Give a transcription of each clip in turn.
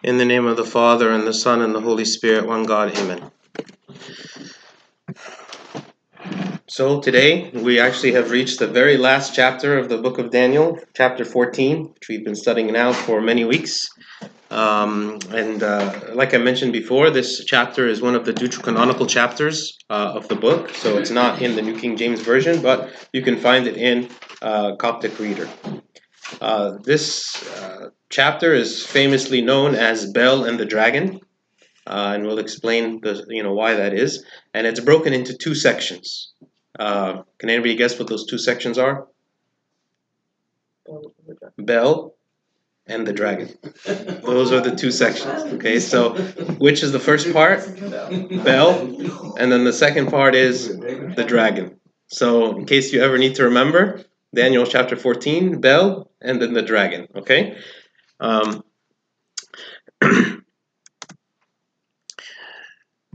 In the name of the Father, and the Son, and the Holy Spirit, one God, amen. So today, we actually have reached the very last chapter of the book of Daniel, chapter 14, which we've been studying now for many weeks. Like I mentioned before, this chapter is one of the deuterocanonical chapters of the book, so it's not in the New King James Version, but you can find it in Coptic Reader. This chapter is famously known as Bel and the Dragon, and we'll explain why that is. And it's broken into two sections. Can anybody guess what those two sections are? Bel and the Dragon. Those are the two sections. Okay, so which is the first part? Bel, and then the second part is the Dragon. So in case you ever need to remember, Daniel chapter 14, Bel, and then the Dragon. Okay.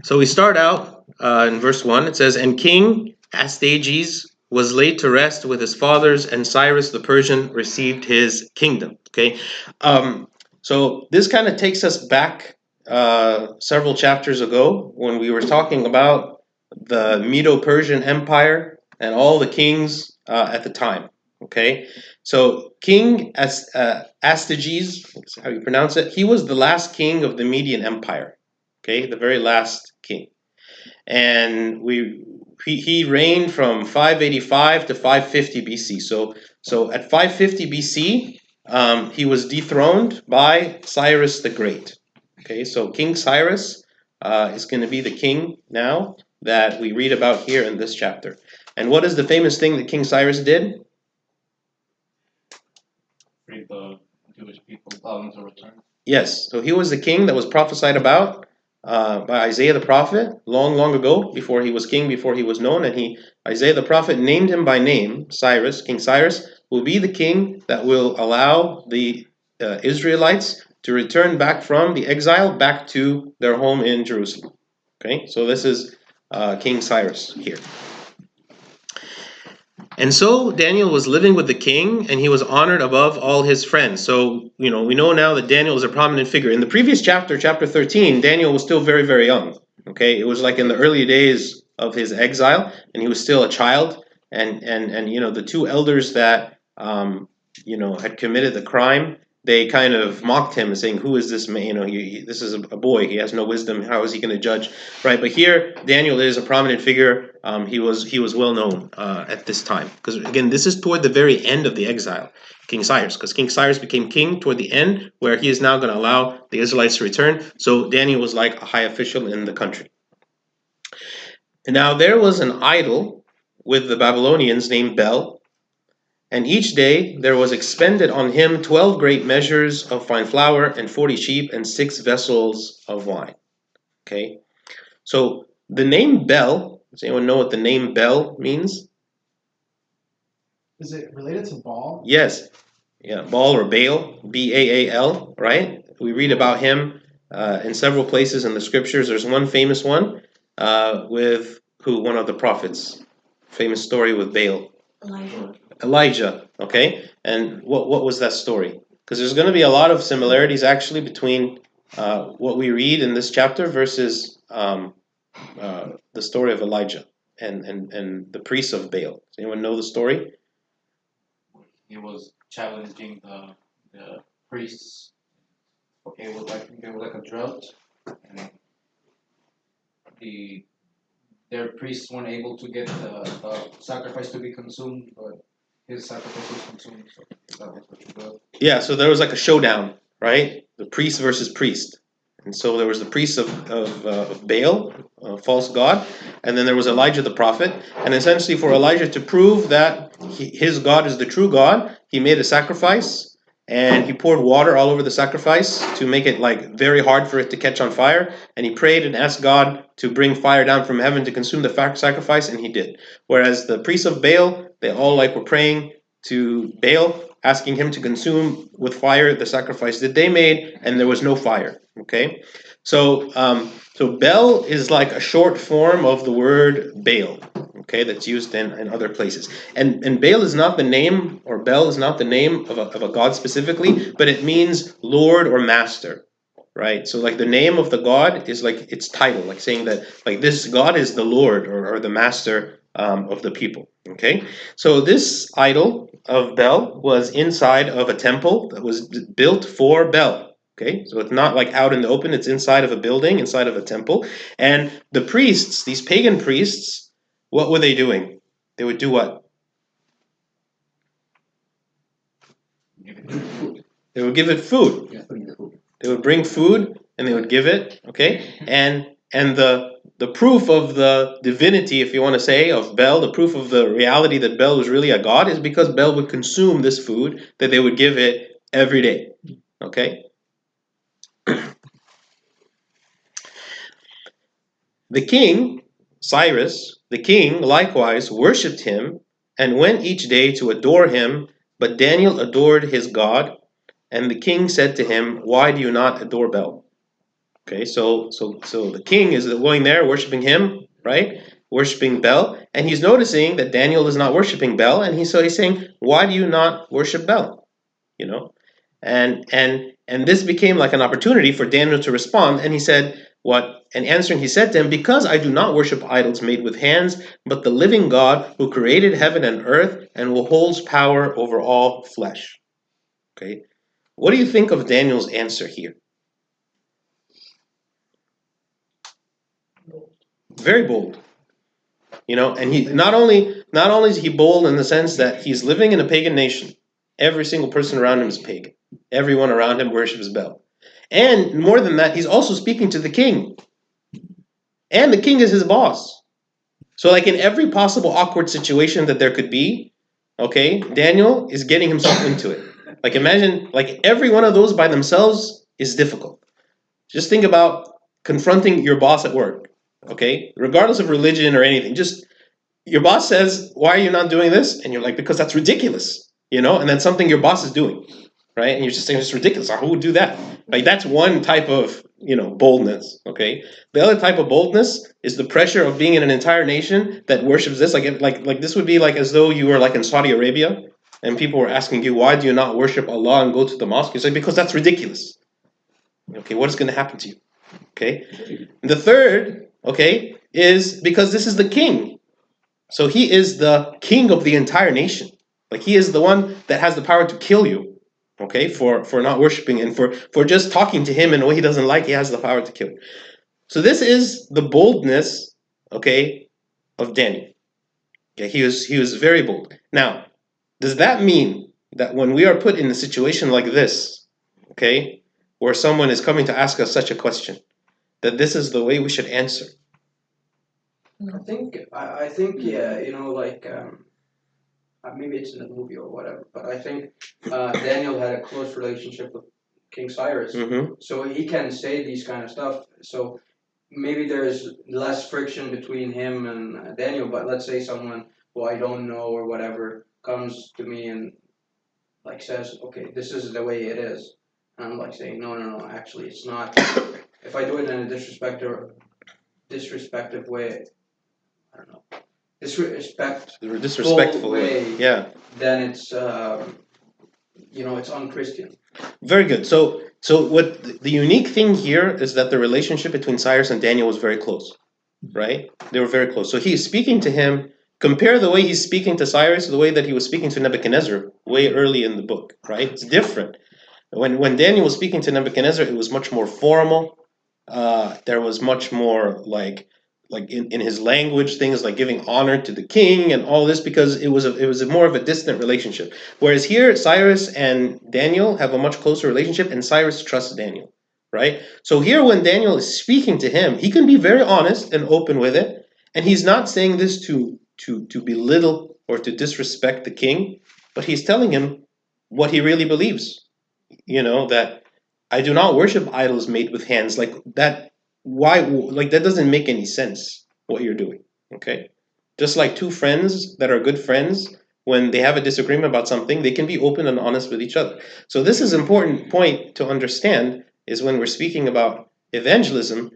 So we start out in verse 1. It says, "And King Astyages was laid to rest with his fathers, and Cyrus the Persian received his kingdom." Okay, so this kind of takes us back several chapters ago when we were talking about the Medo-Persian Empire and all the kings at the time. Okay, so King Astyages, that's how you pronounce it, he was the last king of the Median Empire. Okay, the very last king, and he reigned from 585 to 550 BC. So at 550 BC, he was dethroned by Cyrus the Great. Okay, so King Cyrus is going to be the king now that we read about here in this chapter. And what is the famous thing that King Cyrus did? Freed the Jewish people, allowing them to return. Yes, so he was the king that was prophesied about by Isaiah the prophet long ago, before he was king, before he was known, and Isaiah the prophet named him by name. Cyrus, King Cyrus, will be the king that will allow the Israelites to return back from the exile back to their home in Jerusalem. Okay, so this is King Cyrus here. And so Daniel was living with the king, and he was honored above all his friends. So, we know now that Daniel is a prominent figure. In the previous chapter, chapter 13, Daniel was still very, very young. Okay, it was like in the early days of his exile, and he was still a child. And the two elders that had committed the crime, they kind of mocked him, saying, "Who is this man? This is a boy. He has no wisdom. How is he going to judge?" Right? But here, Daniel is a prominent figure. He was well known at this time, because again, this is toward the very end of the exile, King Cyrus, because King Cyrus became king toward the end, where he is now going to allow the Israelites to return. So Daniel was like a high official in the country. And now there was an idol with the Babylonians named Bel. And each day there was expended on him 12 great measures of fine flour, and 40 sheep, and 6 vessels of wine. Okay, so the name Bel, does anyone know what the name Bel means? Is it related to Baal? Yes, yeah, Baal or Baal, B-A-A-L, right? We read about him in several places in the scriptures. There's one famous one with one of the prophets, famous story with Baal. Elijah, okay? And what was that story? Because there's going to be a lot of similarities actually between what we read in this chapter versus the story of Elijah and the priests of Baal. Does anyone know the story? He was challenging the priests. Okay, it was like a drought, and their priests weren't able to get the sacrifice to be consumed, but his sacrifice was consumed. So that was what you got. Yeah, so there was like a showdown, right? The priest versus priest. And so there was the priest of Baal, false god, and then there was Elijah the prophet. And essentially for Elijah to prove that his God is the true God, he made a sacrifice, and he poured water all over the sacrifice to make it like very hard for it to catch on fire. And he prayed and asked God to bring fire down from heaven to consume the sacrifice, and he did. Whereas the priests of Baal, they all were praying to Baal, asking him to consume with fire the sacrifice that they made, and there was no fire. Okay, so Bel is like a short form of the word Baal. Okay, that's used in other places. And Baal is not the name, or Bel is not the name of a god specifically, but it means Lord or Master. right? So like the name of the god is like its title, like saying that like this god is the Lord or the master of the people. Okay, so this idol of Bel was inside of a temple that was built for Bel. Okay, so it's not like out in the open, it's inside of a building, inside of a temple. And the priests, these pagan priests, what were they doing? They would do what? They would give it food. They would bring food and they would give it, okay? And the proof of the divinity, if you want to say, of Bel, the proof of the reality that Bel was really a god is because Bel would consume this food that they would give it every day. Okay? The king, Cyrus, the king likewise worshipped him and went each day to adore him, but Daniel adored his God, and the king said to him, "Why do you not adore Bel?" Okay, so the king is going there worshiping him, right? Worshiping Bel, and he's noticing that Daniel is not worshiping Bel, and he's saying, "Why do you not worship Bel?" You know, and this became like an opportunity for Daniel to respond, and he said, "What?" And answering, he said to him, "Because I do not worship idols made with hands, but the living God who created heaven and earth and who holds power over all flesh." Okay, what do you think of Daniel's answer here? Very bold. And he not only is he bold in the sense that he's living in a pagan nation. Every single person around him is pagan. Everyone around him worships Bel. And more than that, he's also speaking to the king. And the king is his boss. So like in every possible awkward situation that there could be, okay, Daniel is getting himself into it. Like imagine, like every one of those by themselves is difficult. Just think about confronting your boss at work, okay? Regardless of religion or anything, just your boss says, "Why are you not doing this?" And you're like, "Because that's ridiculous," and that's something your boss is doing, right? And you're just saying, "It's ridiculous. Who would do that?" Like that's one type of, boldness, okay? The other type of boldness is the pressure of being in an entire nation that worships this. Like this would be like as though you were like in Saudi Arabia and people were asking you, "Why do you not worship Allah and go to the mosque?" You say, "Because that's ridiculous." Okay, what is going to happen to you? Okay? And the third, okay, is because this is the king. So he is the king of the entire nation. Like he is the one that has the power to kill you, okay, for not worshiping and for just talking to him in a way he doesn't like. He has the power to kill you. So this is the boldness, okay, of Daniel. Okay, he was very bold. Now, does that mean that when we are put in a situation like this, okay, where someone is coming to ask us such a question, that this is the way we should answer? I think yeah, maybe it's in the movie or whatever, but I think Daniel had a close relationship with King Cyrus, Mm-hmm. so he can say these kind of stuff. So maybe there's less friction between him and Daniel. But let's say someone who I don't know or whatever comes to me and like says, "Okay, this is the way it is," and I'm like saying, "No, no, no. Actually, it's not." If I do it in a disrespectful way, I don't know, Disrespectful way. Yeah. then it's it's unchristian. Very good. So what the unique thing here is that the relationship between Cyrus and Daniel was very close, right? They were very close. So he's speaking to him. Compare the way he's speaking to Cyrus to the way that he was speaking to Nebuchadnezzar way early in the book, right? It's different. When Daniel was speaking to Nebuchadnezzar, it was much more formal. There was much more like in his language, things like giving honor to the king and all this, because it was more of a distant relationship. Whereas here, Cyrus and Daniel have a much closer relationship, and Cyrus trusts Daniel, right? So here, when Daniel is speaking to him, he can be very honest and open with it, and he's not saying this to belittle or to disrespect the king, but he's telling him what he really believes. That I do not worship idols made with hands, like that. Why? Like that doesn't make any sense what you're doing. Okay, just like two friends that are good friends, when they have a disagreement about something, they can be open and honest with each other. So this is an important point to understand, is when we're speaking about evangelism,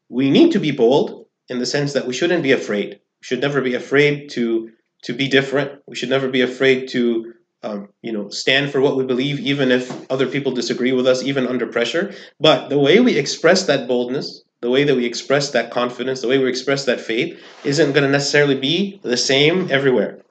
we need to be bold in the sense that we shouldn't be afraid. We should never be afraid to be different. We should never be afraid to stand for what we believe, even if other people disagree with us, even under pressure. But the way we express that boldness, the way that we express that confidence, the way we express that faith isn't going to necessarily be the same everywhere,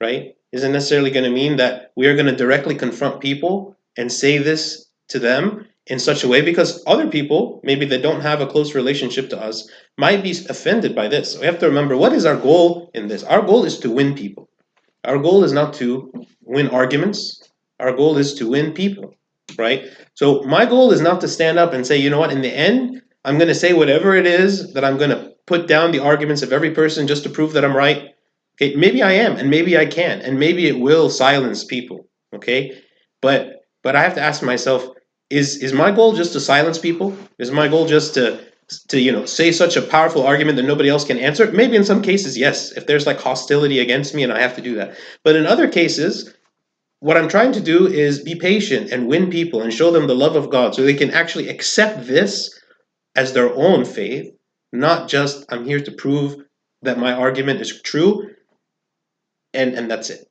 right? Isn't necessarily going to mean that we are going to directly confront people and say this to them in such a way, because other people, maybe that don't have a close relationship to us, might be offended by this. We have to remember, what is our goal in this? Our goal is to win people. Our goal is not to win arguments. Our goal is to win people, right? So my goal is not to stand up and say, you know what, in the end, I'm going to say whatever it is, that I'm going to put down the arguments of every person just to prove that I'm right. Okay, maybe I am, and maybe I can, and maybe it will silence people, okay? But I have to ask myself, is my goal just to silence people? Is my goal just to say such a powerful argument that nobody else can answer? Maybe in some cases, yes, if there's like hostility against me and I have to do that. But in other cases, what I'm trying to do is be patient and win people and show them the love of God so they can actually accept this as their own faith, not just I'm here to prove that my argument is true and that's it.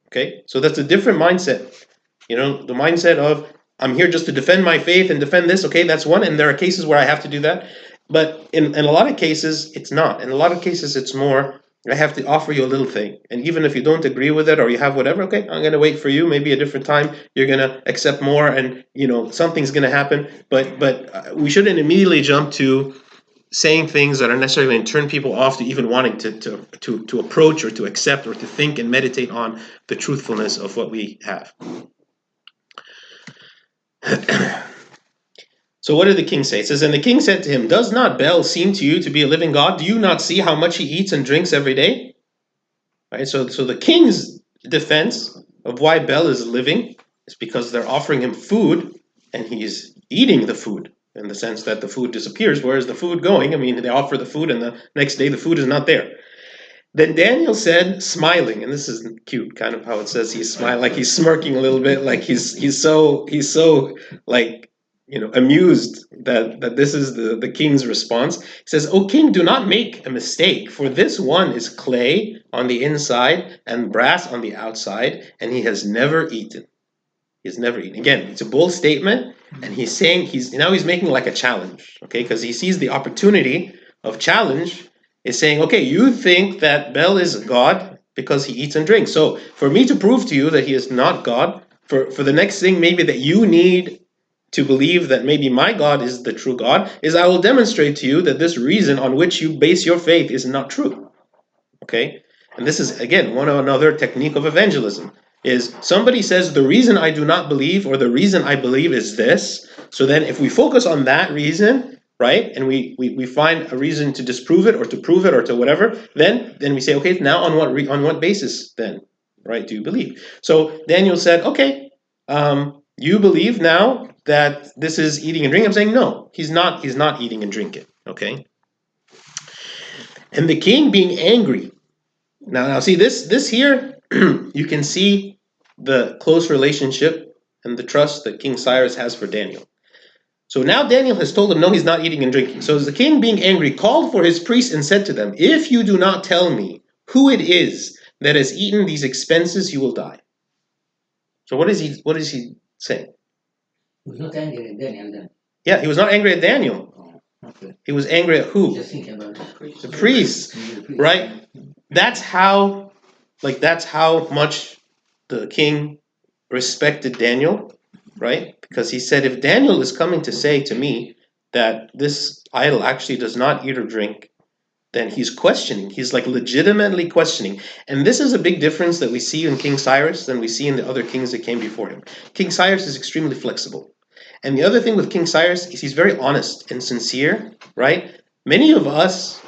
Okay? So that's a different mindset. The mindset of I'm here just to defend my faith and defend this. Okay, that's one. And there are cases where I have to do that. But in a lot of cases, it's not. In a lot of cases, it's more, I have to offer you a little thing. And even if you don't agree with it or you have whatever, okay, I'm going to wait for you. Maybe a different time, you're going to accept more and, something's going to happen. But we shouldn't immediately jump to saying things that are necessarily going to turn people off to even wanting to approach or to accept or to think and meditate on the truthfulness of what we have. So what did the king say? It says, and the king said to him, does not Bel seem to you to be a living God? Do you not see how much he eats and drinks every day? Right. So the king's defense of why Bel is living is because they're offering him food and he's eating the food, in the sense that the food disappears. Where is the food going? I mean, they offer the food and the next day the food is not there. Then Daniel said, smiling, and this is cute, kind of how it says he's smiling, like he's smirking a little bit, like he's so like, amused that this is the king's response. He says, O king, do not make a mistake, for this one is clay on the inside and brass on the outside, and he has never eaten. He's never eaten. Again, it's a bold statement, and he's saying he's making like a challenge, okay? Because he sees the opportunity of challenge, is saying, okay, you think that Bel is God because he eats and drinks. So for me to prove to you that he is not God, for the next thing maybe that you need to believe that maybe my God is the true God, is I will demonstrate to you that this reason on which you base your faith is not true, okay? And this is, again, another technique of evangelism. Is somebody says the reason I do not believe or the reason I believe is this. So then if we focus on that reason, right, and we find a reason to disprove it or to prove it or to whatever, then we say, okay, now on what basis then, right, do you believe? So Daniel said, okay, you believe now that this is eating and drinking. I'm saying no, he's not eating and drinking, okay? And the king being angry. Now see this here, you can see the close relationship and the trust that King Cyrus has for Daniel. So now Daniel has told him, no, he's not eating and drinking. So the king, being angry, called for his priests and said to them, if you do not tell me who it is that has eaten these expenses, you will die. So what is he saying? He was not angry at Daniel then. Yeah, he was not angry at Daniel. Oh, okay. He was angry at who? Just thinking about The priests, right? That's how much the king respected Daniel, right? Because he said, if Daniel is coming to say to me that this idol actually does not eat or drink, then he's questioning. He's like legitimately questioning. And this is a big difference that we see in King Cyrus than we see in the other kings that came before him. King Cyrus is extremely flexible. And the other thing with King Cyrus is he's very honest and sincere, right? Many of us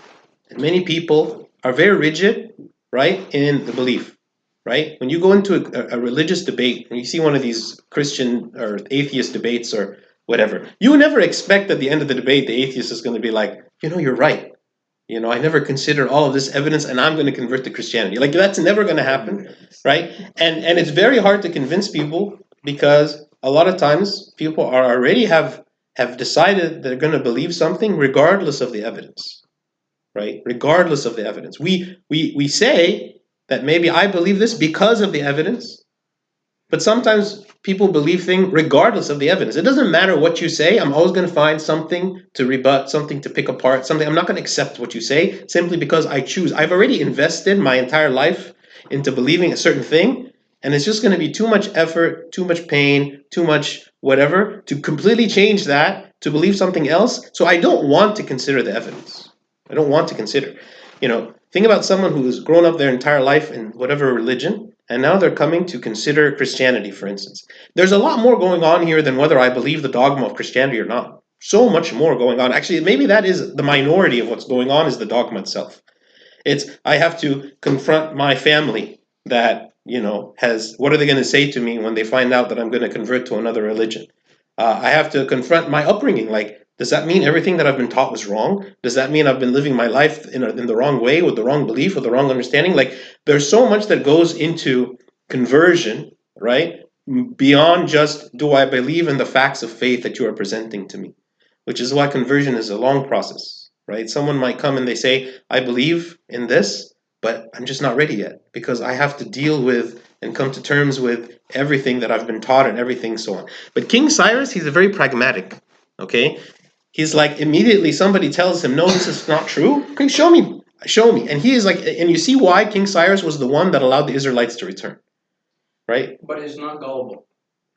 and many people are very rigid, right, in the belief. Right? When you go into a religious debate, when you see one of these Christian or atheist debates or whatever, you would never expect at the end of the debate the atheist is going to be like, you're right. I never considered all of this evidence and I'm going to convert to Christianity. Like, that's never going to happen, right? And it's very hard to convince people because a lot of times people are already have decided they're going to believe something regardless of the evidence, right? Regardless of the evidence. We say that maybe I believe this because of the evidence, But sometimes people believe things regardless of the evidence. It doesn't matter what you say. I'm always going to find something to rebut, something to pick apart, something. I'm not going to accept what you say simply because I choose. I've already invested my entire life into believing a certain thing, and it's just going to be too much effort, too much pain, too much whatever to completely change that to believe something else. So I don't want to consider the evidence. I don't want to consider. Think about someone who has grown up their entire life in whatever religion, and now they're coming to consider Christianity, for instance. There's a lot more going on here than whether I believe the dogma of Christianity or not. So much more going on. Actually, maybe that is the minority of what's going on, is the dogma itself. I have to confront my family that, what are they going to say to me when they find out that I'm going to convert to another religion? I have to confront my upbringing. Like, does that mean everything that I've been taught was wrong? Does that mean I've been living my life in the wrong way, with the wrong belief, with the wrong understanding? Like, there's so much that goes into conversion, right? Beyond just, do I believe in the facts of faith that you are presenting to me? Which is why conversion is a long process, right? Someone might come and they say, I believe in this, but I'm just not ready yet, because I have to deal with and come to terms with everything that I've been taught and everything so on. But King Cyrus, he's a very pragmatic, okay? He's like, immediately somebody tells him, no, this is not true. Okay, show me. And he is like, and you see why King Cyrus was the one that allowed the Israelites to return, right? But he's not gullible.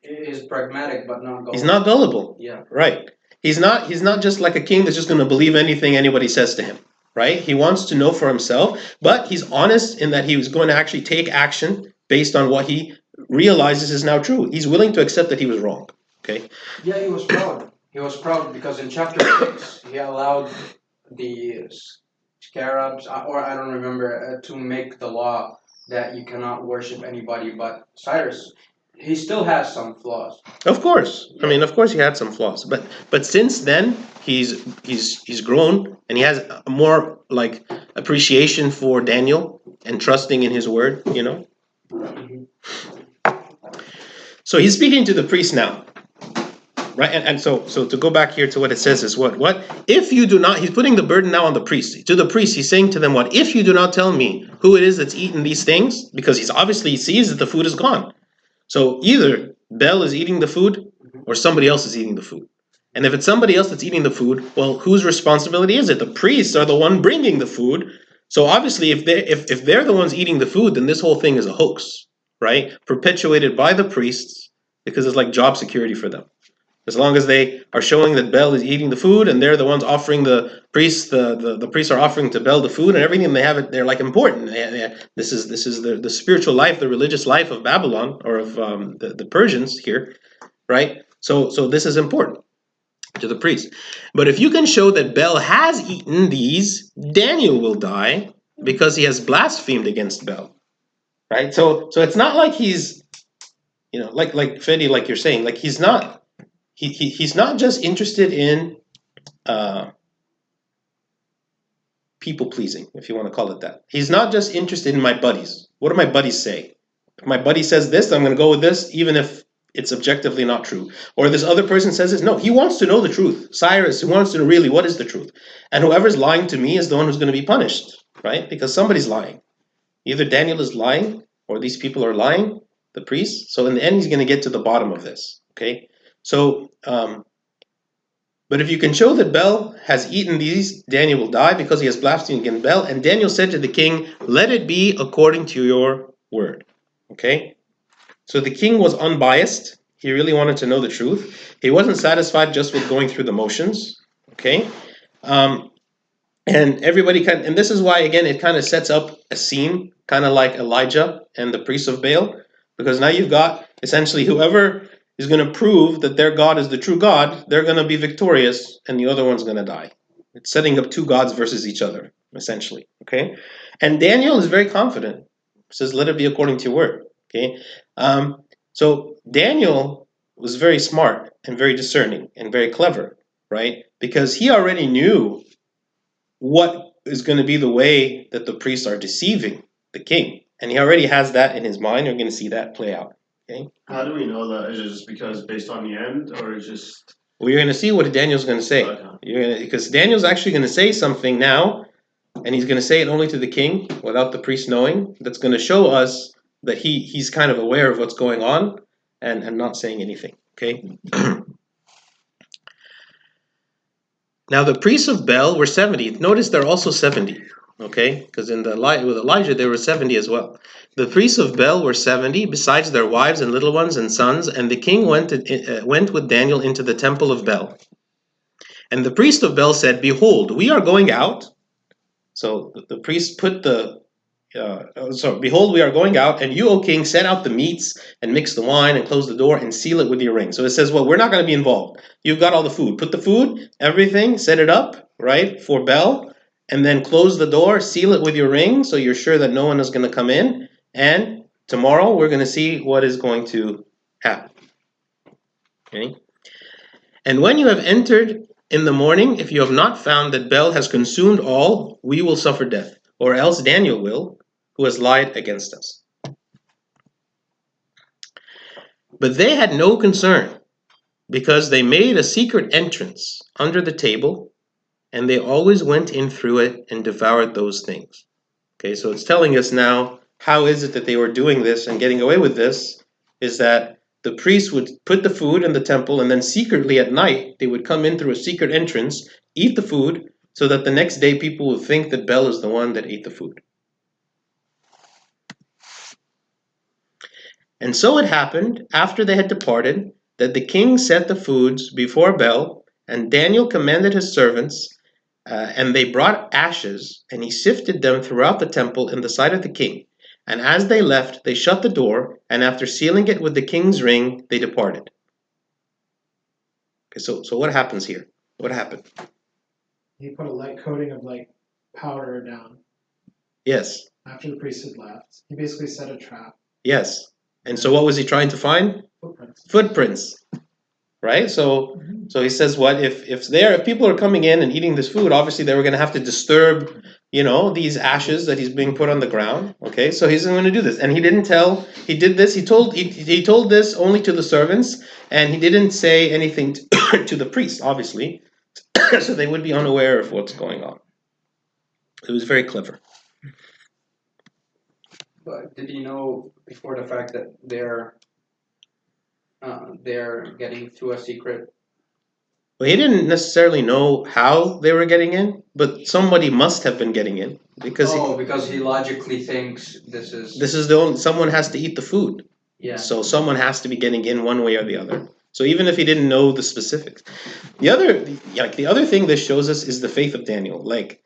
He's pragmatic, but not gullible. He's not gullible. Yeah. Right. He's not just like a king that's just going to believe anything anybody says to him, right? He wants to know for himself, but he's honest in that he was going to actually take action based on what he realizes is now true. He's willing to accept that he was wrong, okay? Yeah, he was proud. He was proud because in chapter 6, he allowed the scarabs, or I don't remember, to make the law that you cannot worship anybody but Cyrus. He still has some flaws. Of course. I mean, of course he had some flaws, but since then he's grown, and he has a more like appreciation for Daniel and trusting in his word, So he's speaking to the priest now. Right, and so to go back here to what it says is what if you do not, he's putting the burden now on the priest. To the priest, he's saying to them, what if you do not tell me who it is that's eaten these things? Because he sees that the food is gone. So either Bel is eating the food or somebody else is eating the food. And if it's somebody else that's eating the food, well, whose responsibility is it? The priests are the one bringing the food. So obviously if they're the ones eating the food, then this whole thing is a hoax, right? Perpetuated by the priests, because it's like job security for them. As long as they are showing that Bel is eating the food, and they're the ones offering the priests, the priests are offering to Bel the food and everything, and they have it, they're like important. This is the spiritual life, the religious life of Babylon, or of the Persians here, right? So this is important to the priest. But if you can show that Bel has eaten these, Daniel will die because he has blasphemed against Bel, right? So it's not like he's, like Fedi, like you're saying, like he's not. He's not just interested in people pleasing, if you want to call it that. He's not just interested in my buddies. What do my buddies say? If my buddy says this, I'm going to go with this, even if it's objectively not true. Or this other person says this. No, he wants to know the truth. Cyrus, he wants to know really what is the truth. And whoever's lying to me is the one who's going to be punished, right? Because somebody's lying. Either Daniel is lying, or these people are lying, the priests. So in the end, he's going to get to the bottom of this, okay? So, but if you can show that Bel has eaten these, Daniel will die because he has blasphemed against Bel. And Daniel said to the king, let it be according to your word. Okay? So the king was unbiased. He really wanted to know the truth. He wasn't satisfied just with going through the motions. Okay? And everybody and this is why, again, it kind of sets up a scene, kind of like Elijah and the priests of Baal. Because now you've got essentially whoever is going to prove that their God is the true God, they're going to be victorious, and the other one's going to die. It's setting up two gods versus each other, essentially. Okay, and Daniel is very confident. He says, "Let it be according to your word." Okay, so Daniel was very smart and very discerning and very clever, right? Because he already knew what is going to be the way that the priests are deceiving the king, and he already has that in his mind. You're going to see that play out. Okay. How do we know that? Is it just because based on the end, or is just? Well, you're going to see what Daniel's going to say. Okay. Because Daniel's actually going to say something now, and he's going to say it only to the king without the priest knowing. That's going to show us that he's kind of aware of what's going on and not saying anything. Okay. Now the priests of Baal were 70. Notice they're also 70. Okay, because with Elijah there were 70 as well. The priests of Baal were 70, besides their wives and little ones and sons. And the king went with Daniel into the temple of Baal. And the priest of Baal said, "Behold, we are going out." So the priest put behold, we are going out, and you, O king, set out the meats and mix the wine and close the door and seal it with your ring. So it says, well, we're not going to be involved. You've got all the food. Put the food, everything, set it up, right, for Baal, and then close the door, seal it with your ring, so you're sure that no one is going to come in. And tomorrow we're going to see what is going to happen. Okay? And when you have entered in the morning, if you have not found that Baal has consumed all, we will suffer death, or else Daniel will, who has lied against us. But they had no concern, because they made a secret entrance under the table, and they always went in through it and devoured those things. Okay, so it's telling us now, how is it that they were doing this and getting away with this, is that the priests would put the food in the temple, and then secretly at night, they would come in through a secret entrance, eat the food, so that the next day people would think that Baal is the one that ate the food. And so it happened, after they had departed, that the king set the foods before Baal, and Daniel commanded his servants, and they brought ashes, and he sifted them throughout the temple in the sight of the king. And as they left, they shut the door, and after sealing it with the king's ring, they departed. Okay, so what happens here? What happened? He put a light coating of like powder down Yes, after the priest had left. He basically set a trap. yes. And so what was he trying to find? Footprints. Footprints. Right? So he says, what if people are coming in and eating this food, obviously they were going to have to disturb, these ashes that he's being put on the ground. Okay, so he's going to do this, and he did this. He told this only to the servants, and he didn't say anything to the priests, obviously, so they would be unaware of what's going on. It was very clever. But did you know before the fact that they're getting through a secret? Well, he didn't necessarily know how they were getting in, but somebody must have been getting in because because he logically thinks this is someone has to eat the food. Yeah. So someone has to be getting in one way or the other. So even if he didn't know the specifics, the other thing this shows us is the faith of Daniel. Like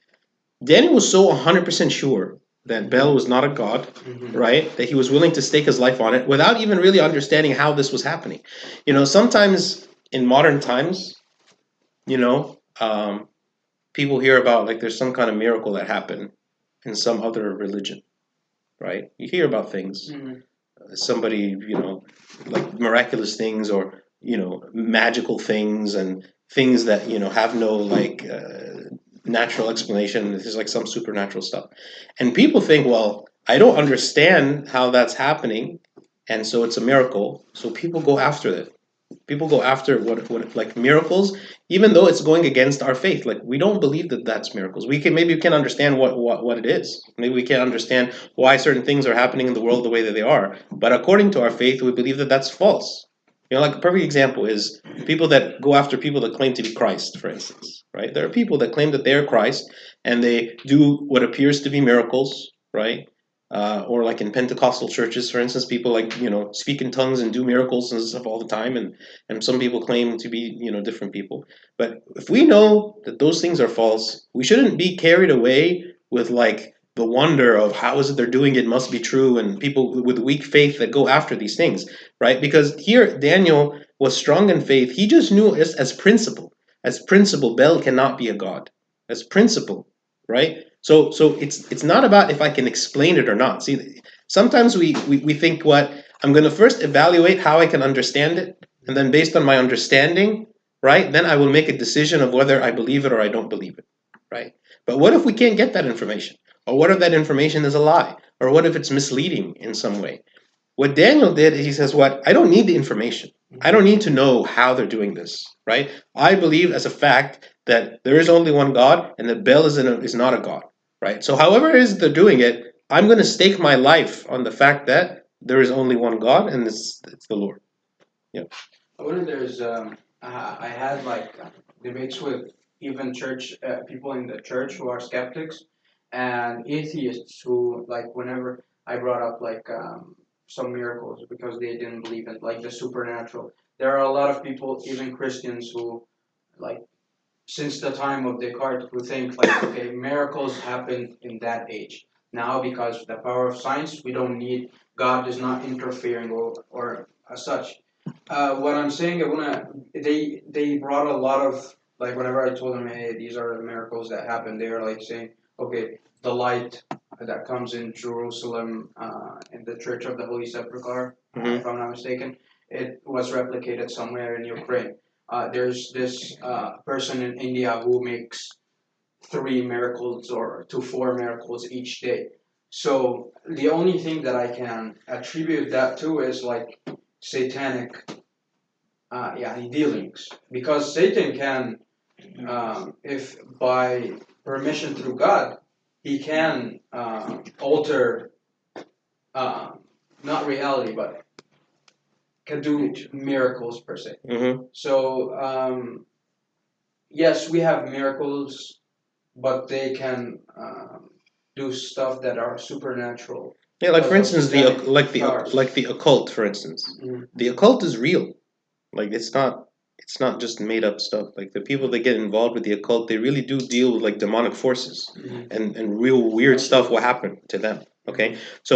Daniel was so 100% sure that Baal was not a god, right? That he was willing to stake his life on it without even really understanding how this was happening. Sometimes in modern times, people hear about like there's some kind of miracle that happened in some other religion, right? You hear about things, somebody, like miraculous things or, magical things and things that, have no like natural explanation. There's like some supernatural stuff. And people think, well, I don't understand how that's happening, and so it's a miracle. So people go after it. People go after what like miracles, even though it's going against our faith. Like we don't believe that that's miracles. We can understand what it is. Maybe we can't understand why certain things are happening in the world the way that they are. But according to our faith, we believe that that's false. Like a perfect example is people that go after people that claim to be Christ, for instance, right? There are people that claim that they are Christ and they do what appears to be miracles, right? Or like in Pentecostal churches, for instance, people like, speak in tongues and do miracles and stuff all the time. And some people claim to be, different people. But if we know that those things are false, we shouldn't be carried away with like the wonder of how is it they're doing it must be true, and people with weak faith that go after these things, right? Because here Daniel was strong in faith. He just knew as principle. As principle, Baal cannot be a god. As principle, right? So it's not about if I can explain it or not. See, sometimes we think I'm going to first evaluate how I can understand it, and then based on my understanding, right, then I will make a decision of whether I believe it or I don't believe it, right? But what if we can't get that information? Or what if that information is a lie? Or what if it's misleading in some way? What Daniel did, he says, I don't need the information. I don't need to know how they're doing this, right? I believe as a fact that there is only one God and that Baal is not a god, right? So however it is they're doing it, I'm going to stake my life on the fact that there is only one God, and it's the Lord. I wonder there's I had like debates with even church people in the church who are skeptics and atheists who like whenever I brought up like some miracles because they didn't believe in like the supernatural. There are a lot of people, even Christians, who like since the time of Descartes who think like okay miracles happened in that age. Now because of the power of science we don't need God is not interfering or as such. What I'm saying, I wanna. They brought a lot of like whenever I told them, hey, these are the miracles that happened. They are like saying, okay, the light that comes in Jerusalem in the Church of the Holy Sepulchre, Mhm. if I'm not mistaken, it was replicated somewhere in Ukraine. There's this person in India who makes 3 miracles or to 4 miracles each day. So the only thing that I can attribute that to is like satanic dealings because Satan can if by permission through God he can alter not reality but can do miracles per se. Mm-hmm. So yes we have miracles but they can do stuff that are supernatural. Yeah, like for Because of instance, satanic powers. like the occult, for instance. Mhm. The occult is real. Like it's not just made up stuff. Like the people that get involved with the occult, they really do deal with like demonic forces Mhm. and real weird stuff will happen to them. Okay, so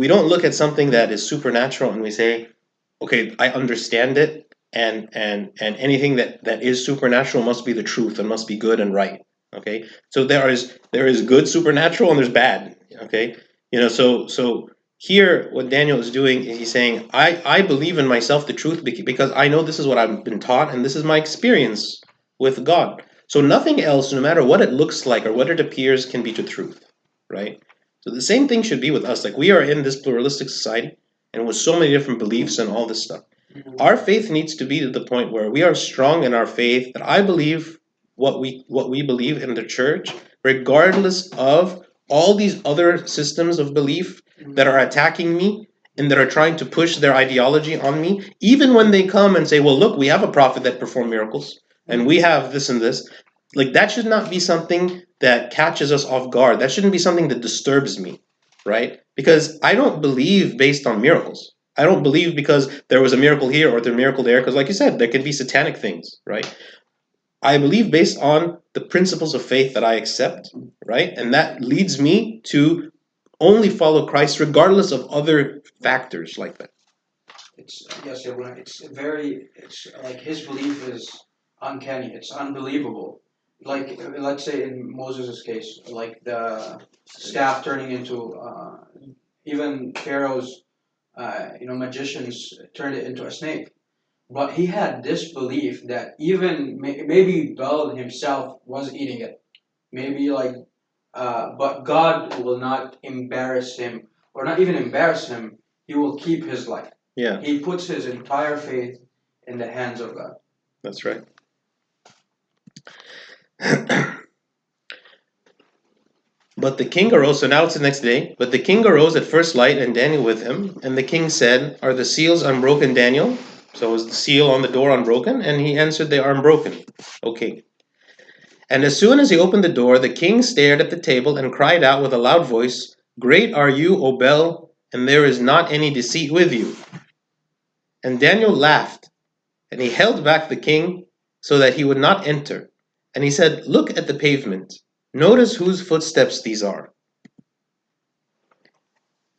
we don't look at something that is supernatural and we say, okay, I understand it, and anything that is supernatural must be the truth and must be good and right. Okay, so there is good supernatural and there's bad. Okay, so here what Daniel is doing is he's saying I believe in myself the truth because I know this is what I've been taught and this is my experience with God. So nothing else, no matter what it looks like or what it appears, can be the truth, right? So the same thing should be with us. Like we are in this pluralistic society and with so many different beliefs and all this stuff. Our faith needs to be to the point where we are strong in our faith that I believe what we believe in the church, regardless of all these other systems of belief that are attacking me and that are trying to push their ideology on me, even when they come and say, well, look, we have a prophet that performed miracles and we have this and this. Like that should not be something that catches us off guard. That shouldn't be something that disturbs me, right? Because I don't believe based on miracles. I don't believe because there was a miracle here or there's a miracle there, because like you said, there can be satanic things, right? I believe based on the principles of faith that I accept, right? And that leads me to only follow Christ regardless of other factors like that. It's yes, you're right. It's like his belief is uncanny. It's unbelievable. Like let's say in Moses' case, like the staff turning into even Pharaoh's magicians turned it into a snake. But he had this belief that even maybe Bel himself was eating it. Maybe like but God will not embarrass him, or not even embarrass him. He will keep his life. Yeah, He puts his entire faith in the hands of God. that's right. But the king arose, so now it's the next day. But the king arose at first light, and Daniel with him. And the king said, are the seals unbroken, Daniel? So was the seal on the door unbroken? And he answered, they are unbroken, O king. And as soon as he opened the door, the king stared at the table and cried out with a loud voice, great are you, O Bel, and there is not any deceit with you. And Daniel laughed, and he held back the king so that he would not enter. And he said, look at the pavement. Notice whose footsteps these are.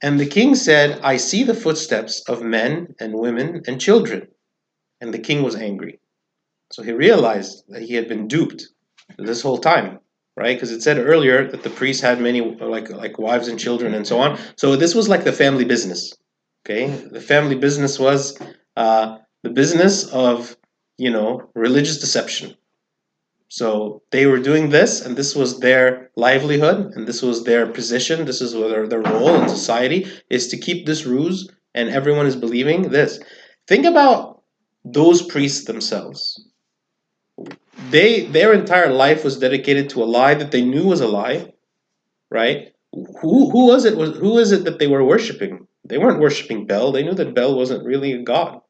And the king said, I see the footsteps of men and women and children. And the king was angry. So he realized that he had been duped this whole time, right? Because it said earlier that the priests had many like wives and children and so on. So this was like the family business. Okay, the family business was the business of religious deception. So they were doing this, and this was their livelihood, and this was their position. This is their role in society is to keep this ruse, and everyone is believing this. Think about those priests themselves. Their entire life was dedicated to a lie that they knew was a lie, right? Who is it that they were worshiping? They weren't worshiping Bel. They knew that Bel wasn't really a god,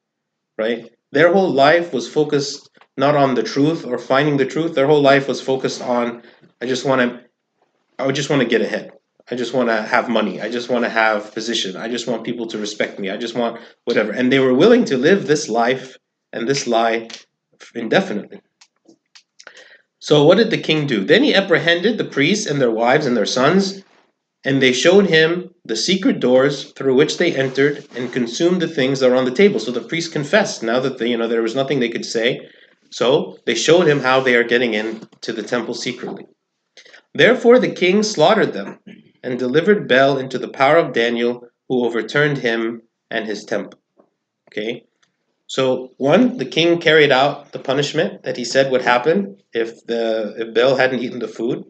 right? Their whole life was focused not on the truth or finding the truth. Their whole life was focused on, I just want to get ahead. I just want to have money. I just want to have position. I just want people to respect me. I just want whatever. And they were willing to live this life and this lie indefinitely. So what did the king do? Then he apprehended the priests and their wives and their sons, and they showed him the secret doors through which they entered and consumed the things that were on the table. So the priests confessed now that there was nothing they could say. So they showed him how they are getting into the temple secretly. Therefore the king slaughtered them and delivered Bel into the power of Daniel, who overturned him and his temple. Okay. So one, the king carried out the punishment that he said would happen if Bel hadn't eaten the food.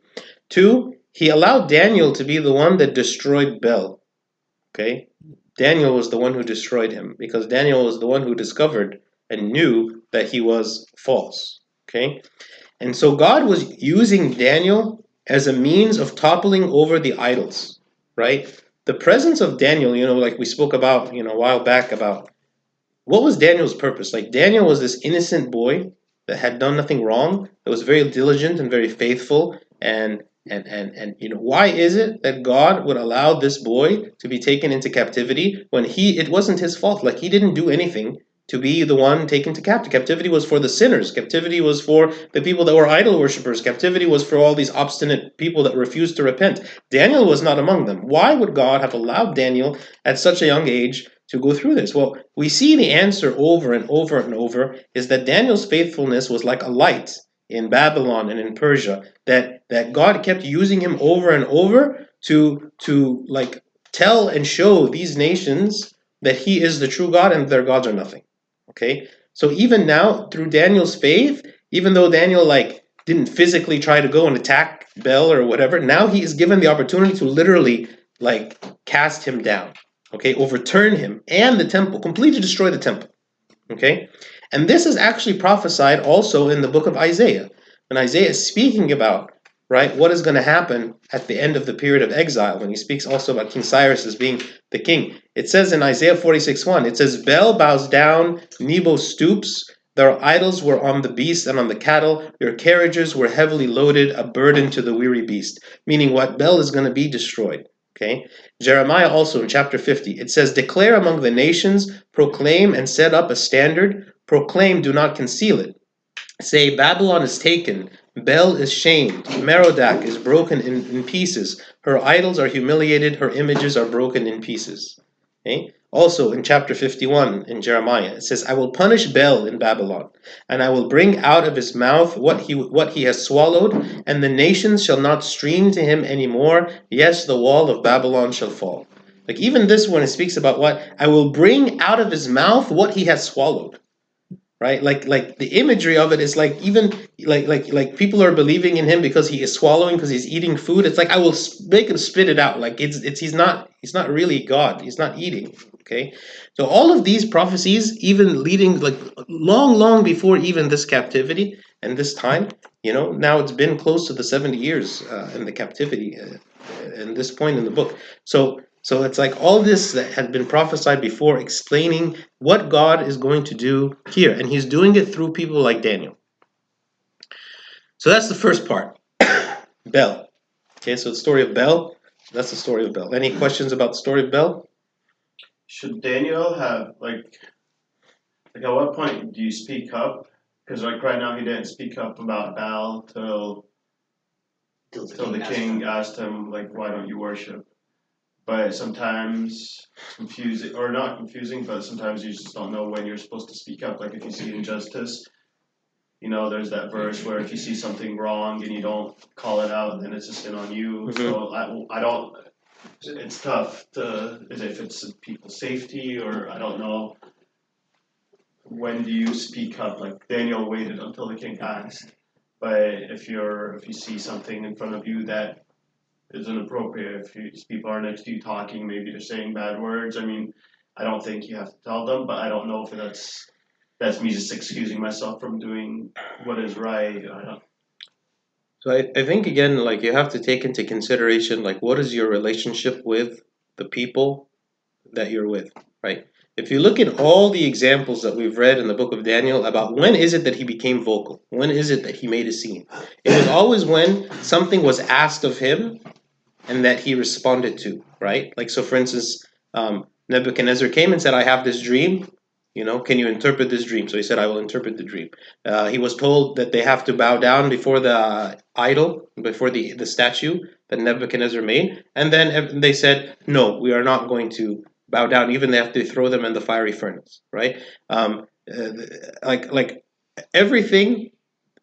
Two, he allowed Daniel to be the one that destroyed Bel. Okay? Daniel was the one who destroyed him because Daniel was the one who discovered and knew that he was false. Okay? And so God was using Daniel as a means of toppling over the idols, right? The presence of Daniel, like we spoke about, a while back about what was Daniel's purpose? Like Daniel was this innocent boy that had done nothing wrong, that was very diligent and very faithful, and why is it that God would allow this boy to be taken into captivity when it wasn't his fault? Like he didn't do anything to be the one taken to captivity. Captivity was for the sinners. Captivity was for the people that were idol worshippers. Captivity was for all these obstinate people that refused to repent. Daniel was not among them. Why would God have allowed Daniel at such a young age to go through this? Well, we see the answer over and over and over is that Daniel's faithfulness was like a light in Babylon and in Persia, that God kept using him over and over to like tell and show these nations that he is the true God and their gods are nothing. Okay? So even now, through Daniel's faith, even though Daniel didn't physically try to go and attack Bel or whatever, now he is given the opportunity to literally cast him down. Okay, overturn him and the temple, completely destroy the temple. Okay, and this is actually prophesied also in the book of Isaiah. When Isaiah is speaking about, right, what is going to happen at the end of the period of exile, when he speaks also about King Cyrus as being the king, it says in Isaiah 46:1, it says, Bel bows down, Nebo stoops, their idols were on the beast and on the cattle, your carriages were heavily loaded, a burden to the weary beast. Meaning what? Bel is going to be destroyed. Okay. Jeremiah also in chapter 50, it says, declare among the nations, proclaim and set up a standard, proclaim, do not conceal it. Say, Babylon is taken, Bel is shamed, Merodach is broken in pieces, her idols are humiliated, her images are broken in pieces. Okay? Also in chapter 51 in Jeremiah, it says, I will punish Bel in Babylon, and I will bring out of his mouth what he has swallowed, and the nations shall not stream to him anymore. Yes, the wall of Babylon shall fall. Like even this one, it speaks about what? I will bring out of his mouth what he has swallowed. Right, like the imagery of it is like even like people are believing in him because he is swallowing, because he's eating food. It's like I will make him spit it out. Like it's he's not really God. He's not eating. Okay, so all of these prophecies, even leading like long before even this captivity and this time, now it's been close to the 70 years in the captivity in this point in the book. So it's like all this that had been prophesied before, explaining what God is going to do here. And he's doing it through people like Daniel. So that's the first part. Bel. Okay, so the story of Bel. That's the story of Bel. Any questions about the story of Bel? Should Daniel have at what point do you speak up? Because right now he didn't speak up about Baal till the king asked him why don't you worship? But sometimes confusing, or not confusing, but sometimes you just don't know when you're supposed to speak up. Like if you see injustice, there's that verse where if you see something wrong and you don't call it out, then it's a sin on you. Mm-hmm. So I don't. It's tough if it's people's safety or I don't know. When do you speak up? Like Daniel waited until the king asked, but if you see something in front of you that is inappropriate, if people are next to you talking, maybe they're saying bad words. I mean, I don't think you have to tell them, but I don't know if that's me just excusing myself from doing what is right. So I think again, you have to take into consideration, what is your relationship with the people that you're with, right? If you look at all the examples that we've read in the book of Daniel about when is it that he became vocal, when is it that he made a scene, it was always when something was asked of him and that he responded to, right? Like, so for instance, Nebuchadnezzar came and said, I have this dream. Can you interpret this dream? So he said, I will interpret the dream. He was told that they have to bow down before the idol, before the statue that Nebuchadnezzar made. And then they said, no, we are not going to bow down. Even they have to throw them in the fiery furnace, right? Like everything,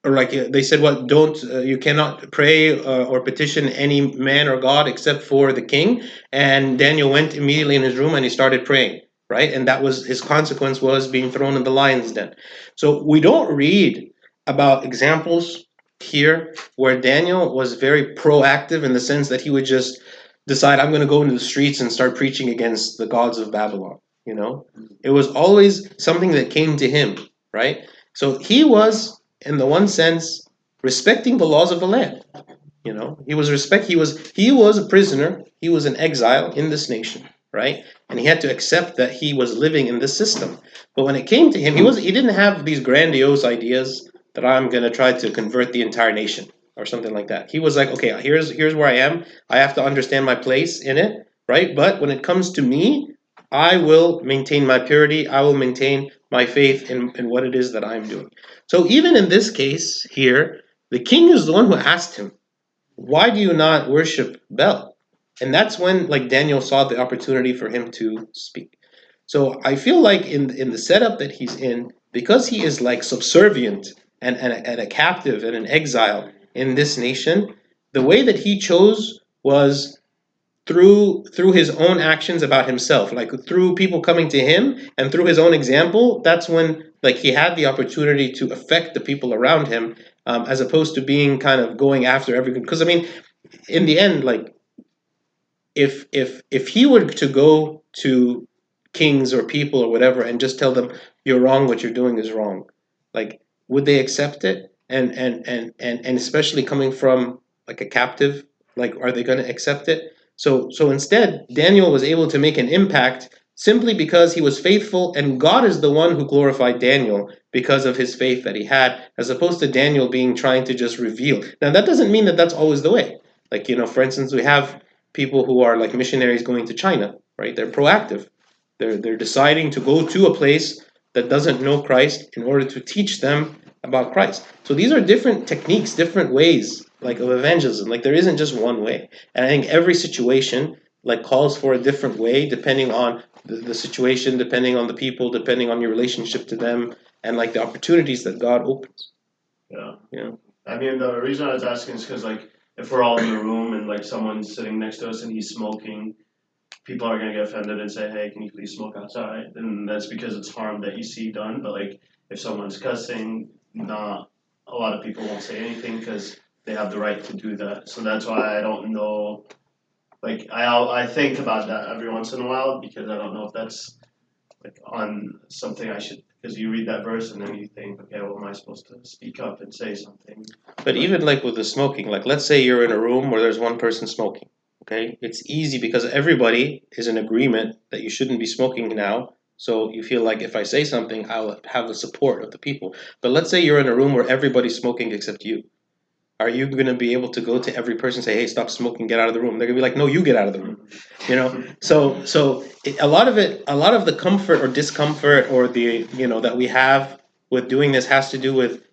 or like they said, what, don't you cannot pray or petition any man or God except for the king. And Daniel went immediately in his room and he started praying, right? And that was his consequence, was being thrown in the lion's den. So we don't read about examples here where Daniel was very proactive in the sense that he would just decide, I'm going to go into the streets and start preaching against the gods of Babylon. It was always something that came to him, right? So he was, in the one sense, respecting the laws of the land. He was a prisoner. He was an exile in this nation, right? And he had to accept that he was living in this system. But when it came to him, he didn't have these grandiose ideas that I'm going to try to convert the entire nation or something like that. He was like, okay, here's where I am. I have to understand my place in it, right? But when it comes to me, I will maintain my purity. I will maintain my faith in what it is that I'm doing. So even in this case here, the king is the one who asked him, why do you not worship Bel? And that's when, like, Daniel saw the opportunity for him to speak. So I feel like in the setup that he's in, because he is like subservient and a captive and an exile in this nation, the way that he chose was through his own actions about himself, like through people coming to him and through his own example. That's when, like, he had the opportunity to affect the people around him, as opposed to being kind of going after everyone. Because I mean, in the end, like, if he were to go to kings or people or whatever and just tell them, you're wrong, what you're doing is wrong, like, would they accept it? And especially coming from like a captive, like, are they going to accept it? So instead, Daniel was able to make an impact simply because he was faithful, and God is the one who glorified Daniel because of his faith that he had, as opposed to Daniel trying to just reveal. Now, that doesn't mean that that's always the way. Like, for instance, we have people who are like missionaries going to China, right? They're proactive. They're deciding to go to a place that doesn't know Christ in order to teach them about Christ. So these are different techniques, different ways, like, of evangelism. Like, there isn't just one way. And I think every situation, like, calls for a different way depending on the situation, depending on the people, depending on your relationship to them, and like the opportunities that God opens. Yeah. I mean, the reason I was asking is because, like, if we're all in a room and like someone's sitting next to us and he's smoking, people are gonna get offended and say, "Hey, can you please smoke outside?" And that's because it's harm that you see done. But like, if someone's cussing, not a lot of people won't say anything because they have the right to do that. So that's why I don't know. Like, I think about that every once in a while because I don't know if that's like on something I should. Because you read that verse and then you think, okay, well, am I supposed to speak up and say something? But even like with the smoking, like, let's say you're in a room where there's one person smoking. Okay, it's easy because everybody is in agreement that you shouldn't be smoking now. So you feel like if I say something, I'll have the support of the people. But let's say you're in a room where everybody's smoking except you. Are you going to be able to go to every person and say, "Hey, stop smoking, get out of the room"? They're going to be like, "No, you get out of the room." A lot of the comfort or discomfort or the that we have with doing this has to do with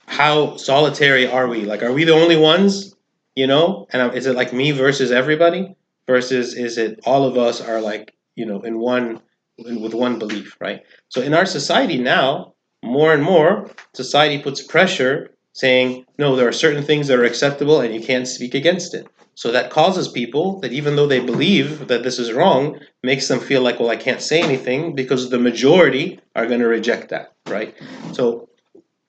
how solitary are we? Like, are we the only ones? And is it like me versus everybody? Versus is it all of us are like, with one belief, right? So in our society now, more and more, society puts pressure saying, no, there are certain things that are acceptable and you can't speak against it. So that causes people that, even though they believe that this is wrong, makes them feel like, well, I can't say anything because the majority are going to reject that, right? So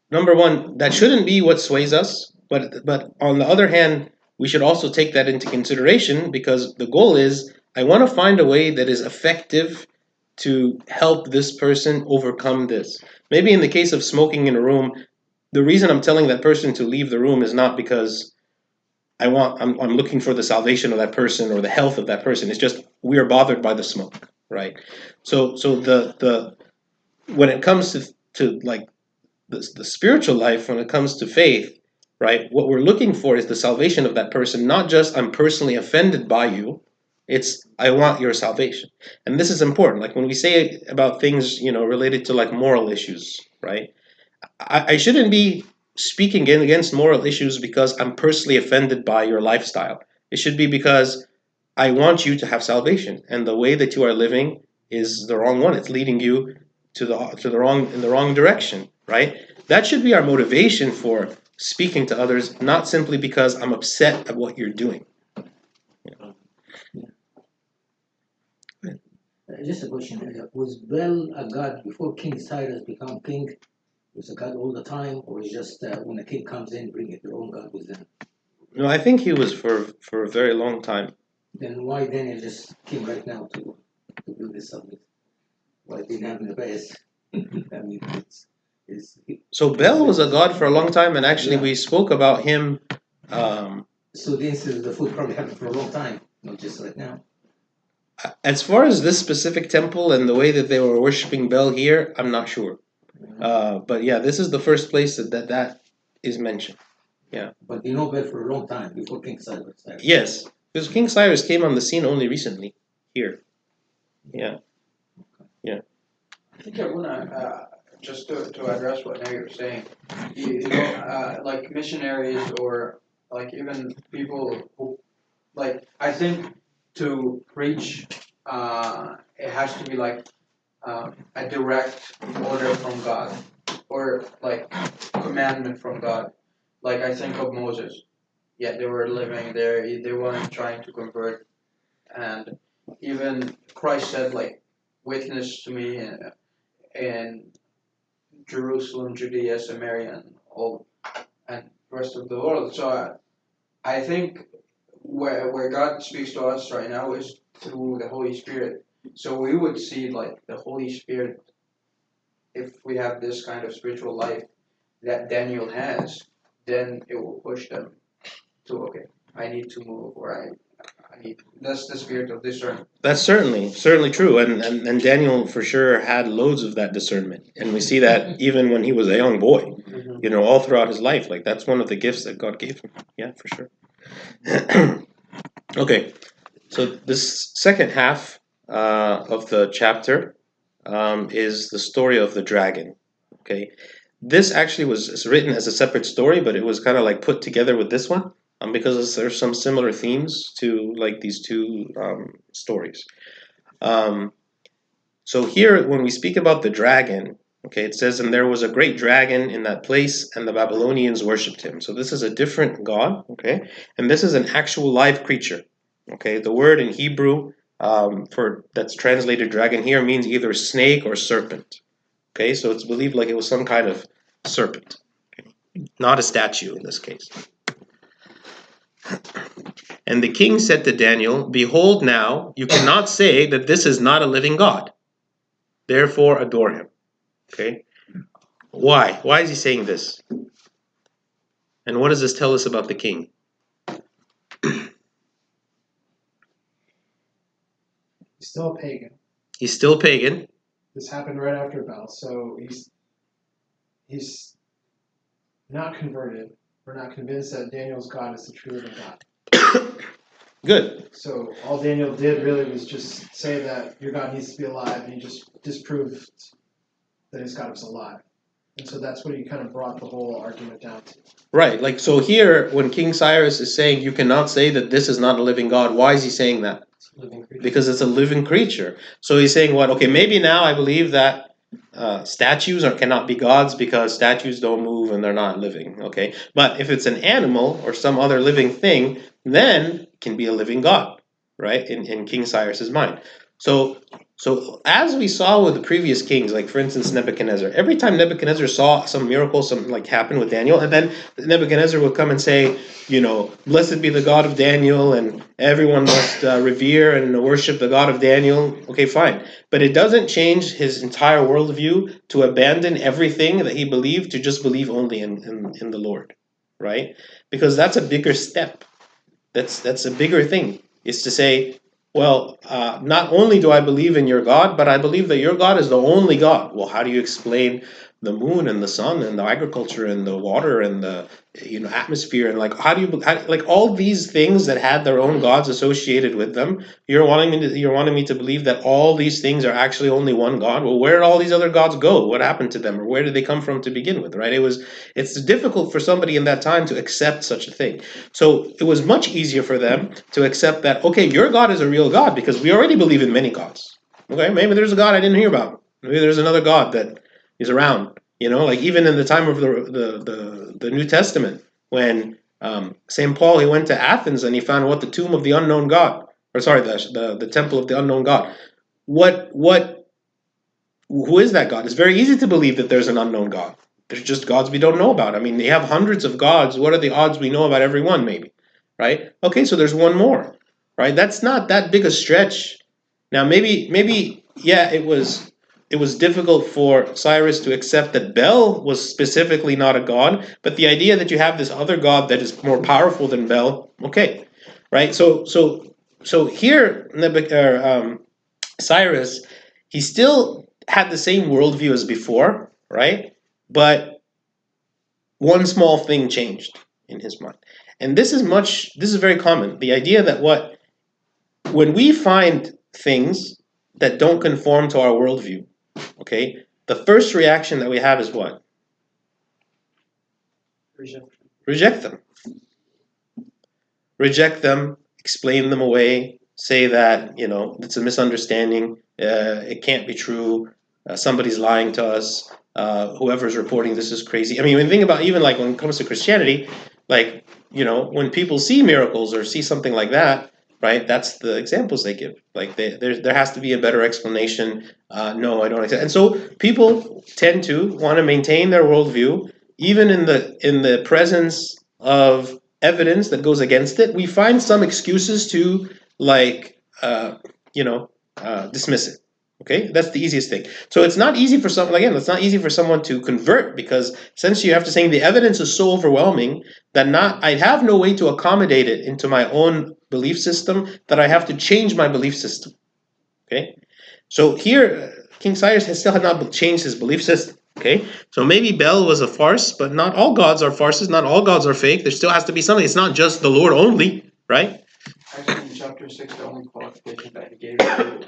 number one, that shouldn't be what sways us. But on the other hand, we should also take that into consideration because the goal is, I want to find a way that is effective to help this person overcome this. Maybe in the case of smoking in a room, the reason I'm telling that person to leave the room is not because I'm looking for the salvation of that person or the health of that person. It's just we are bothered by the smoke, right? So the when it comes to like the spiritual life, when it comes to faith, right? What we're looking for is the salvation of that person, not just I'm personally offended by you. It's I want your salvation, and this is important. Like when we say about things, related to like moral issues, right? I shouldn't be speaking against moral issues because I'm personally offended by your lifestyle. It should be because I want you to have salvation, and the way that you are living is the wrong one. It's leading you in the wrong direction, right? That should be our motivation for speaking to others, not simply because I'm upset at what you're doing. Just a question. Was Bel a god before King Cyrus became king? Was a god all the time, or is just when a king comes in, bring it their own god with them? No, I think he was for a very long time. Then why Daniel just came right now to do this subject? Why didn't happen in the past? I mean, it's So Bel was a god for a long time, and actually Yeah. we spoke about him. so the incident of the food probably happened for a long time, not just right now. As far as this specific temple and the way that they were worshiping Bel here, I'm not sure. But yeah, this is the first place that is mentioned. But you know Bel for a long time before King Cyrus. Yes, because King Cyrus came on the scene only recently here. Yeah. I think I wanna just to address what now you're saying. Like missionaries or like even people who like I think to preach, it has to be like a direct order from God or like commandment from God. Like I think of Moses. Yeah, they were living there. They weren't trying to convert, and even Christ said like, "Witness to me in Jerusalem, Judea, Samaria, and all and rest of the world." So I think where God speaks to us right now is through the Holy Spirit. So we would see like the Holy Spirit if we have this kind of spiritual life that Daniel has, then it will push them to okay, I need to move or I need that's the spirit of discernment. That's certainly true, and Daniel for sure had loads of that discernment, and we see that even when he was a young boy, all throughout his life. Like that's one of the gifts that God gave him. Yeah, for sure. Okay, so this second half of the chapter is the story of the dragon. Okay, this actually was written as a separate story, but it was kind of like put together with this one. Because there's some similar themes to like these two stories. So here, when we speak about the dragon, okay, it says, "And there was a great dragon in that place, and the Babylonians worshipped him." So this is a different god, okay, and this is an actual live creature, okay. The word in Hebrew for that's translated dragon here means either snake or serpent, okay. So it's believed like it was some kind of serpent, okay? Not a statue in this case. And the king said to Daniel, "Behold now, you cannot say that this is not a living God. Therefore adore him." Okay? Why? Why is he saying this? And what does this tell us about the king? He's still a pagan. He's still pagan. This happened right after Bel, so he's not converted. We're not convinced that Daniel's God is the true living God. Good. So all Daniel did really was just say that your God needs to be alive, and he just disproved that his God was alive. And so that's what he kind of brought the whole argument down to. Right. Like, so here, when King Cyrus is saying you cannot say that this is not a living God, why is he saying that? Because it's a living creature. So he's saying what? Okay, maybe now I believe that statues cannot be gods because statues don't move and they're not living. Okay, but if it's an animal or some other living thing, then it can be a living god, right? In King Cyrus's mind. So as we saw with the previous kings, like for instance Nebuchadnezzar, every time Nebuchadnezzar saw some miracle, something like happen with Daniel, and then Nebuchadnezzar would come and say, "Blessed be the God of Daniel, and everyone must revere and worship the God of Daniel." Okay, fine, but it doesn't change his entire worldview to abandon everything that he believed to just believe only in the Lord, right? Because that's a bigger step. That's a bigger thing. Is to say, well, not only do I believe in your God, but I believe that your God is the only God. Well, how do you explain the moon and the sun and the agriculture and the water and the atmosphere and how do you all these things that had their own gods associated with them? You're wanting me to believe that all these things are actually only one God. Well, where did all these other gods go? What happened to them, or where did they come from to begin with? Right? It's difficult for somebody in that time to accept such a thing. So it was much easier for them to accept that, okay, your God is a real God because we already believe in many gods. Okay, maybe there's a God I didn't hear about. Maybe there's another God that is around. Even in the time of the New Testament, when St. Paul, he went to Athens and he found the tomb of the unknown God, or sorry, the temple of the unknown God. Who is that God? It's very easy to believe that there's an unknown God. There's just gods we don't know about. I mean, they have hundreds of gods. What are the odds we know about every one, maybe? Right? Okay, so there's one more. Right? That's not that big a stretch. Now, maybe, yeah, it was difficult for Cyrus to accept that Bel was specifically not a god, but the idea that you have this other god that is more powerful than Bel, okay, right? So here, Cyrus, he still had the same worldview as before, right? But one small thing changed in his mind, and this is very common. The idea that when we find things that don't conform to our worldview, okay, the first reaction that we have is what? Reject them. Reject them, explain them away, say that, it's a misunderstanding, it can't be true, somebody's lying to us, whoever's reporting this is crazy. I mean, when you think about even when it comes to Christianity, when people see miracles or see something like that, right, that's the examples they give. There has to be a better explanation. No, I don't accept. And so people tend to want to maintain their worldview, even in the presence of evidence that goes against it. We find some excuses to dismiss it. Okay, that's the easiest thing. So it's not easy for it's not easy for someone to convert, because essentially you have to say the evidence is so overwhelming that I have no way to accommodate it into my own belief system, that I have to change my belief system. Okay, so here King Cyrus has still not changed his belief system. Okay, so maybe Bel was a farce, but not all gods are farces. Not all gods are fake. There still has to be something. It's not just the Lord only, right? Actually, in chapter 6, the only qualification that he gave to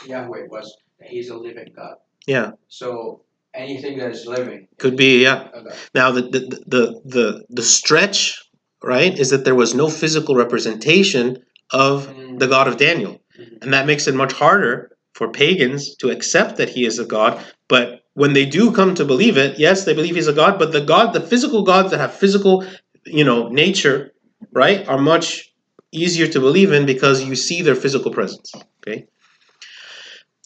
Yahweh was that he's a living God. Yeah. So anything that is living could be, yeah. a God. Now the stretch, right, is that there was no physical representation of the God of Daniel, and that makes it much harder for pagans to accept that he is a God. But when they do come to believe it, yes, they believe he's a God. But the physical gods that have physical, nature, right, are much easier to believe in because you see their physical presence. Okay.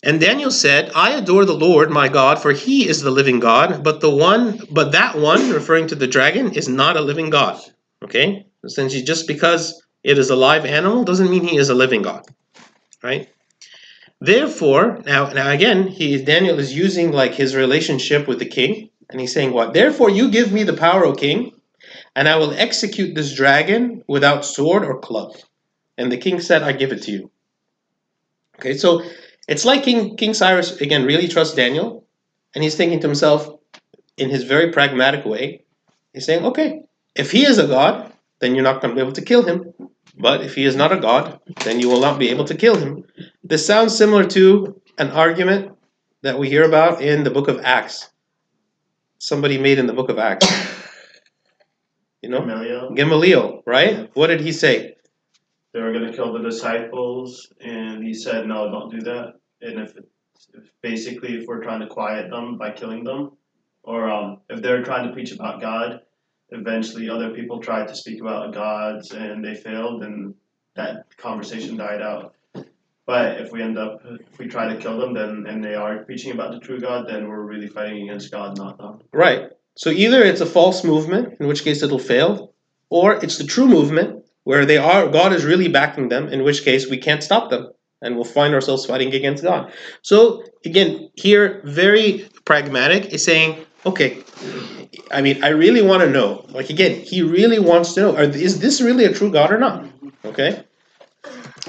And Daniel said, I adore the Lord my God, for he is the living God, but that one, referring to the dragon, is not a living God. Okay? Essentially, just because it is a live animal doesn't mean he is a living God. Right? Therefore, now again, Daniel is using his relationship with the king, and he's saying what? Therefore you give me the power, O king, and I will execute this dragon without sword or club. And the king said, I give it to you. Okay, so it's like King Cyrus, again, really trusts Daniel, and he's thinking to himself, in his very pragmatic way, he's saying, okay, if he is a god, then you're not going to be able to kill him. But if he is not a god, then you will not be able to kill him. This sounds similar to an argument that we hear about in the book of Acts. Somebody made in the book of Acts. Gamaliel, right? What did he say? They were going to kill the disciples, and he said, no, don't do that. And if we're trying to quiet them by killing them, or if they're trying to preach about God, eventually other people tried to speak about gods and they failed, and that conversation died out. But if we try to kill them, then and they are preaching about the true God, then we're really fighting against God, not them. Right. So either it's a false movement, in which case it'll fail, or it's the true movement, where God is really backing them, in which case we can't stop them, and we'll find ourselves fighting against God. So again, here, very pragmatic, is saying, okay, I mean, I really want to know. Again, he really wants to know, is this really a true God or not? Okay?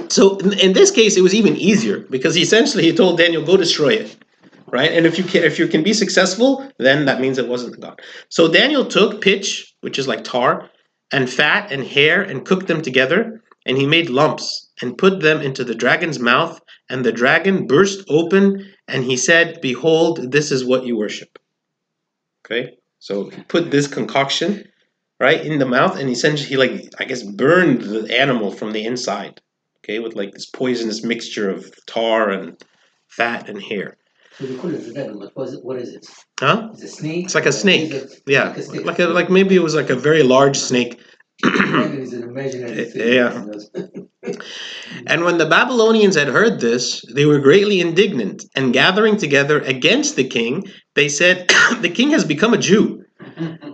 So in this case, it was even easier because he told Daniel, go destroy it. Right? And if you can be successful, then that means it wasn't the God. So Daniel took pitch, which is like tar, and fat and hair and cooked them together, and he made lumps and put them into the dragon's mouth, and the dragon burst open, and he said, behold, this is what you worship. Okay? So he put this concoction right in the mouth, and essentially he burned the animal from the inside. Okay, with like this poisonous mixture of tar and fat and hair. So they call it the devil, but what is it? Huh? It's a snake? It's like a snake. Yeah. Like a snake. Like maybe it was like a very large snake. It's an imaginary thing. Yeah. And when the Babylonians had heard this, they were greatly indignant, and gathering together against the king, they said, the king has become a Jew.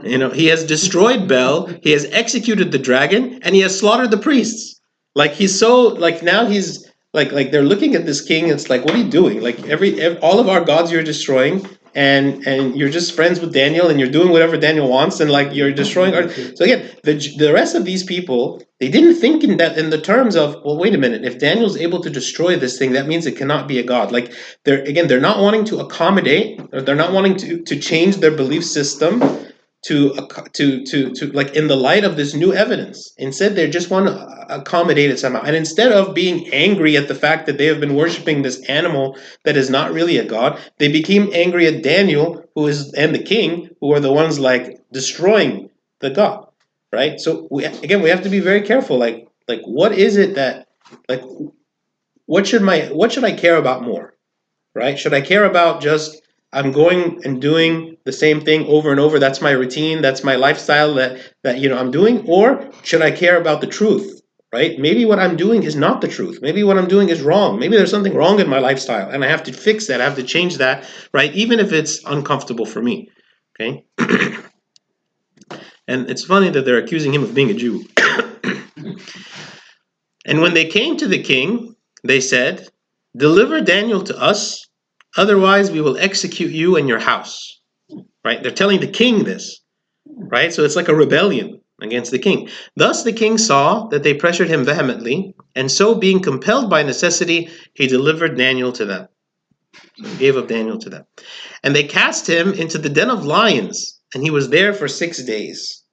He has destroyed Bel, he has executed the dragon, and he has slaughtered the priests. Like he's so now he's like they're looking at this king. It's like, what are you doing? Like all of our gods you're destroying, and you're just friends with Daniel, and you're doing whatever Daniel wants, and like you're destroying our. So again, the rest of these people, they didn't think in the terms of, well, wait a minute, if Daniel's able to destroy this thing, that means it cannot be a god. Like they're not wanting to accommodate, or they're not wanting to change their belief system to like in the light of this new evidence. Instead, they just want to accommodate it somehow. And instead of being angry at the fact that they have been worshiping this animal that is not really a god, they became angry at Daniel, and the king, who are the ones like destroying the god. Right? So we have to be very careful. Like what is it that like what should I care about more? Right? Should I care about just I'm going and doing the same thing over and over? That's my routine. That's my lifestyle that I'm doing. Or should I care about the truth? Right? Maybe what I'm doing is not the truth. Maybe what I'm doing is wrong. Maybe there's something wrong in my lifestyle, and I have to fix that. I have to change that. Right? Even if it's uncomfortable for me. Okay. And it's funny that they're accusing him of being a Jew. And when they came to the king, they said, "Deliver Daniel to us. Otherwise, we will execute you and your house." Right? They're telling the king this. Right? So it's like a rebellion against the king. Thus the king saw that they pressured him vehemently, and so being compelled by necessity, he delivered Daniel to them. He gave up Daniel to them. And they cast him into the den of lions, and he was there for 6 days.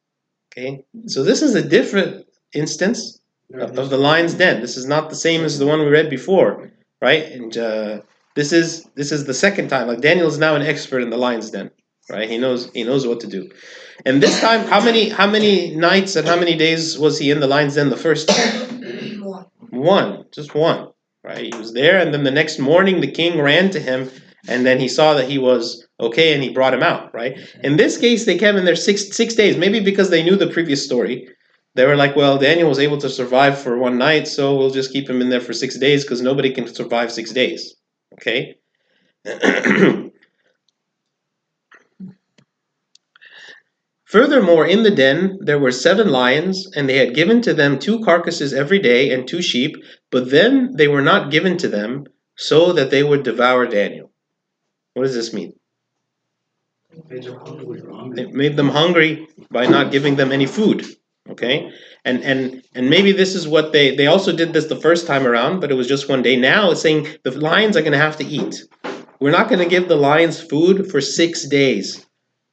Okay? So this is a different instance of the lion's den. This is not the same as the one we read before. Right? And this is the second time. Like Daniel is now an expert in the lion's den, right? He knows what to do. And this time, how many nights and how many days was he in the lion's den the first time? One, just one, right? He was there, and then the next morning the king ran to him, and then he saw that he was okay, and he brought him out, right? In this case, they kept him there six days, maybe because they knew the previous story. They were like, well, Daniel was able to survive for one night, so we'll just keep him in there for 6 days because nobody can survive 6 days. Okay? Furthermore, in the den there were 7 lions, and they had given to them 2 carcasses every day and 2 sheep, but then they were not given to them, so that they would devour Daniel. What does this mean? It made them hungry by not giving them any food. Okay, and maybe this is what they also did this the first time around, but it was just one day. Now it's saying the lions are going to have to eat. We're not going to give the lions food for 6 days,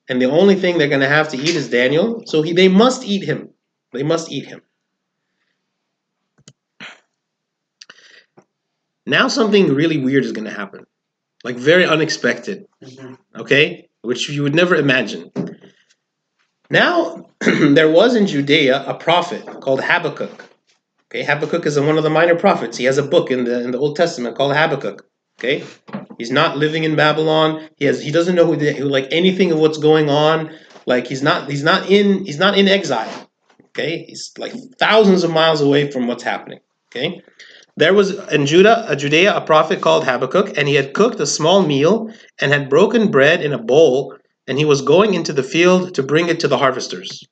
and the only thing they're going to have to eat is Daniel. So they must eat him. They must eat him. Now something really weird is going to happen, like very unexpected. Okay, which you would never imagine. Now, there was in Judea a prophet called Habakkuk. Okay, Habakkuk is one of the minor prophets. He has a book in the Old Testament called Habakkuk. Okay, he's not living in Babylon. He doesn't know who like anything of what's going on. Like he's not in exile. Okay, he's like thousands of miles away from what's happening. Okay, there was in Judea a prophet called Habakkuk, and he had cooked a small meal and had broken bread in a bowl. And he was going into the field to bring it to the harvesters.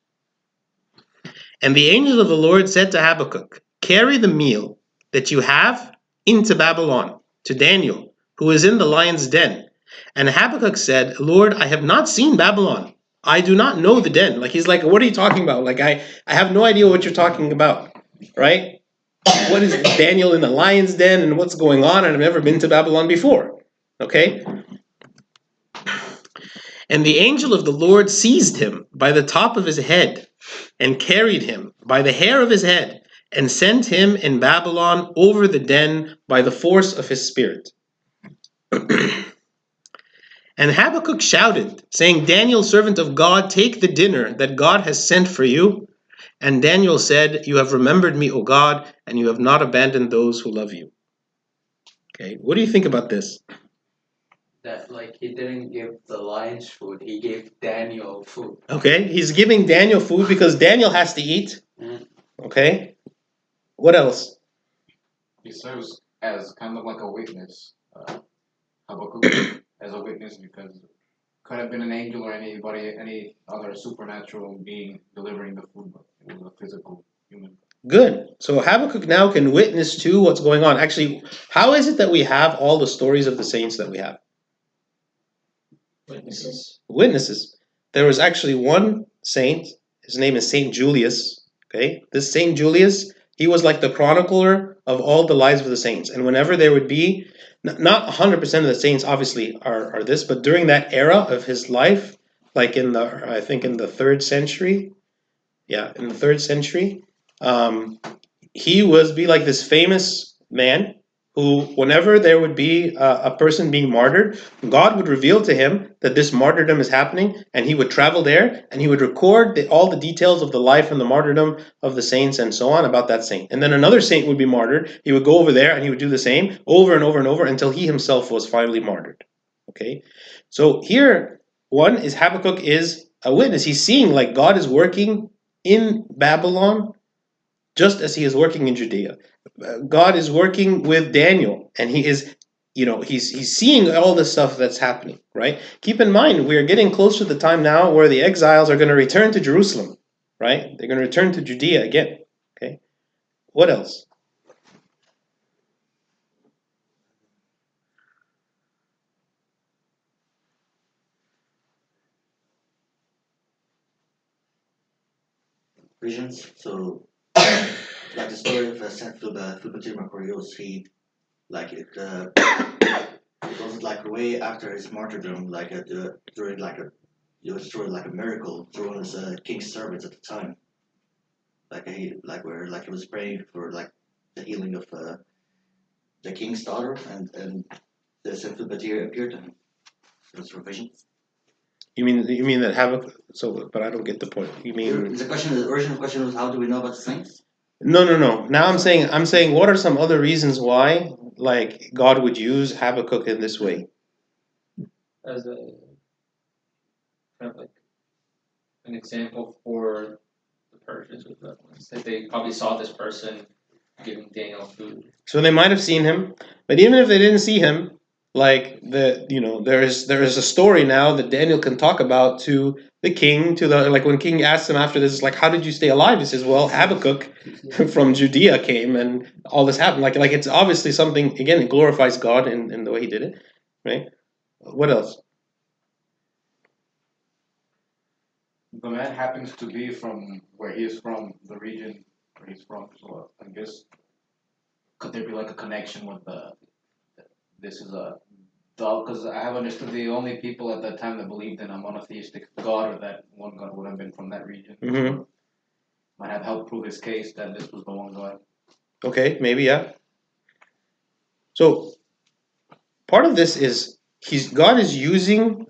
And the angel of the Lord said to Habakkuk, "Carry the meal that you have into Babylon, to Daniel, who is in the lion's den." And Habakkuk said, "Lord, I have not seen Babylon. I do not know the den." Like he's like, what are you talking about? Like I have no idea what you're talking about, right? what is Daniel in the lion's den and what's going on? And I've never been to Babylon before. Okay? And the angel of the Lord seized him by the top of his head and carried him by the hair of his head and sent him in Babylon over the den by the force of his spirit. And Habakkuk shouted, saying, Daniel, servant of God, take the dinner that God has sent for you. And Daniel said, you have remembered me, O God, and you have not abandoned those who love you. Okay, what do you think about this? That like he didn't give the lions food, he gave Daniel food. Okay, he's giving Daniel food because Daniel has to eat. Okay, what else? He serves as kind of like a witness. Habakkuk as a witness because it could have been an angel or anybody, any other supernatural being delivering the food, but it was a physical human. Good. So Habakkuk now can witness to what's going on. Actually, how is it that we have all the stories of the saints that we have? Witnesses. There was actually one saint. His name is Saint Julius. Okay, this Saint Julius, he was like the chronicler of all the lives of the saints. And whenever there would be, not 100% of the saints obviously are this, but during that era of his life, like I think in the 3rd century, in the 3rd century, he was be like this famous man who, whenever there would be a person being martyred, God would reveal to him that this martyrdom is happening, and he would travel there, and he would record all the details of the life and the martyrdom of the saints and so on about that saint. And then another saint would be martyred. He would go over there, and he would do the same over and over and over until he himself was finally martyred. Okay? So here, one is Habakkuk is a witness. He's seeing like God is working in Babylon just as he is working in Judea. God is working with Daniel, and he is, he's seeing all the stuff that's happening, right? Keep in mind, we are getting close to the time now where the exiles are going to return to Jerusalem, right? They're going to return to Judea again, okay? What else? Visions. So, like the story of Saint Philip Macarius, he like it. It was like way after his martyrdom, like during like it was during like a miracle through his King Cyrus at the time. Like he was praying for like the healing of the king's daughter, and the Saint Philip appeared to him. It was for visions. You mean that Habakkuk? So, but I don't get the point. You mean The original question was, how do we know about the saints? No. Now I'm saying, what are some other reasons why, like, God would use Habakkuk in this way? As a kind of like an example for the Persians with that. That they probably saw this person giving Daniel food. So they might have seen him, but even if they didn't see him, like there is a story now that Daniel can talk about to the king, like when king asked him after this, like, how did you stay alive? He says, well, Habakkuk from Judea came and all this happened. Like it's obviously something, again, it glorifies God in the way he did it, right? What else? The man happens to be from where he is from, the region where he's from. So I guess could there be like a connection with this is a dog? Because I have understood the only people at that time that believed in a monotheistic God, or that one God, would have been from that region. Mm-hmm. Might have helped prove his case that this was the one God. Okay, maybe, yeah. So part of this is God is using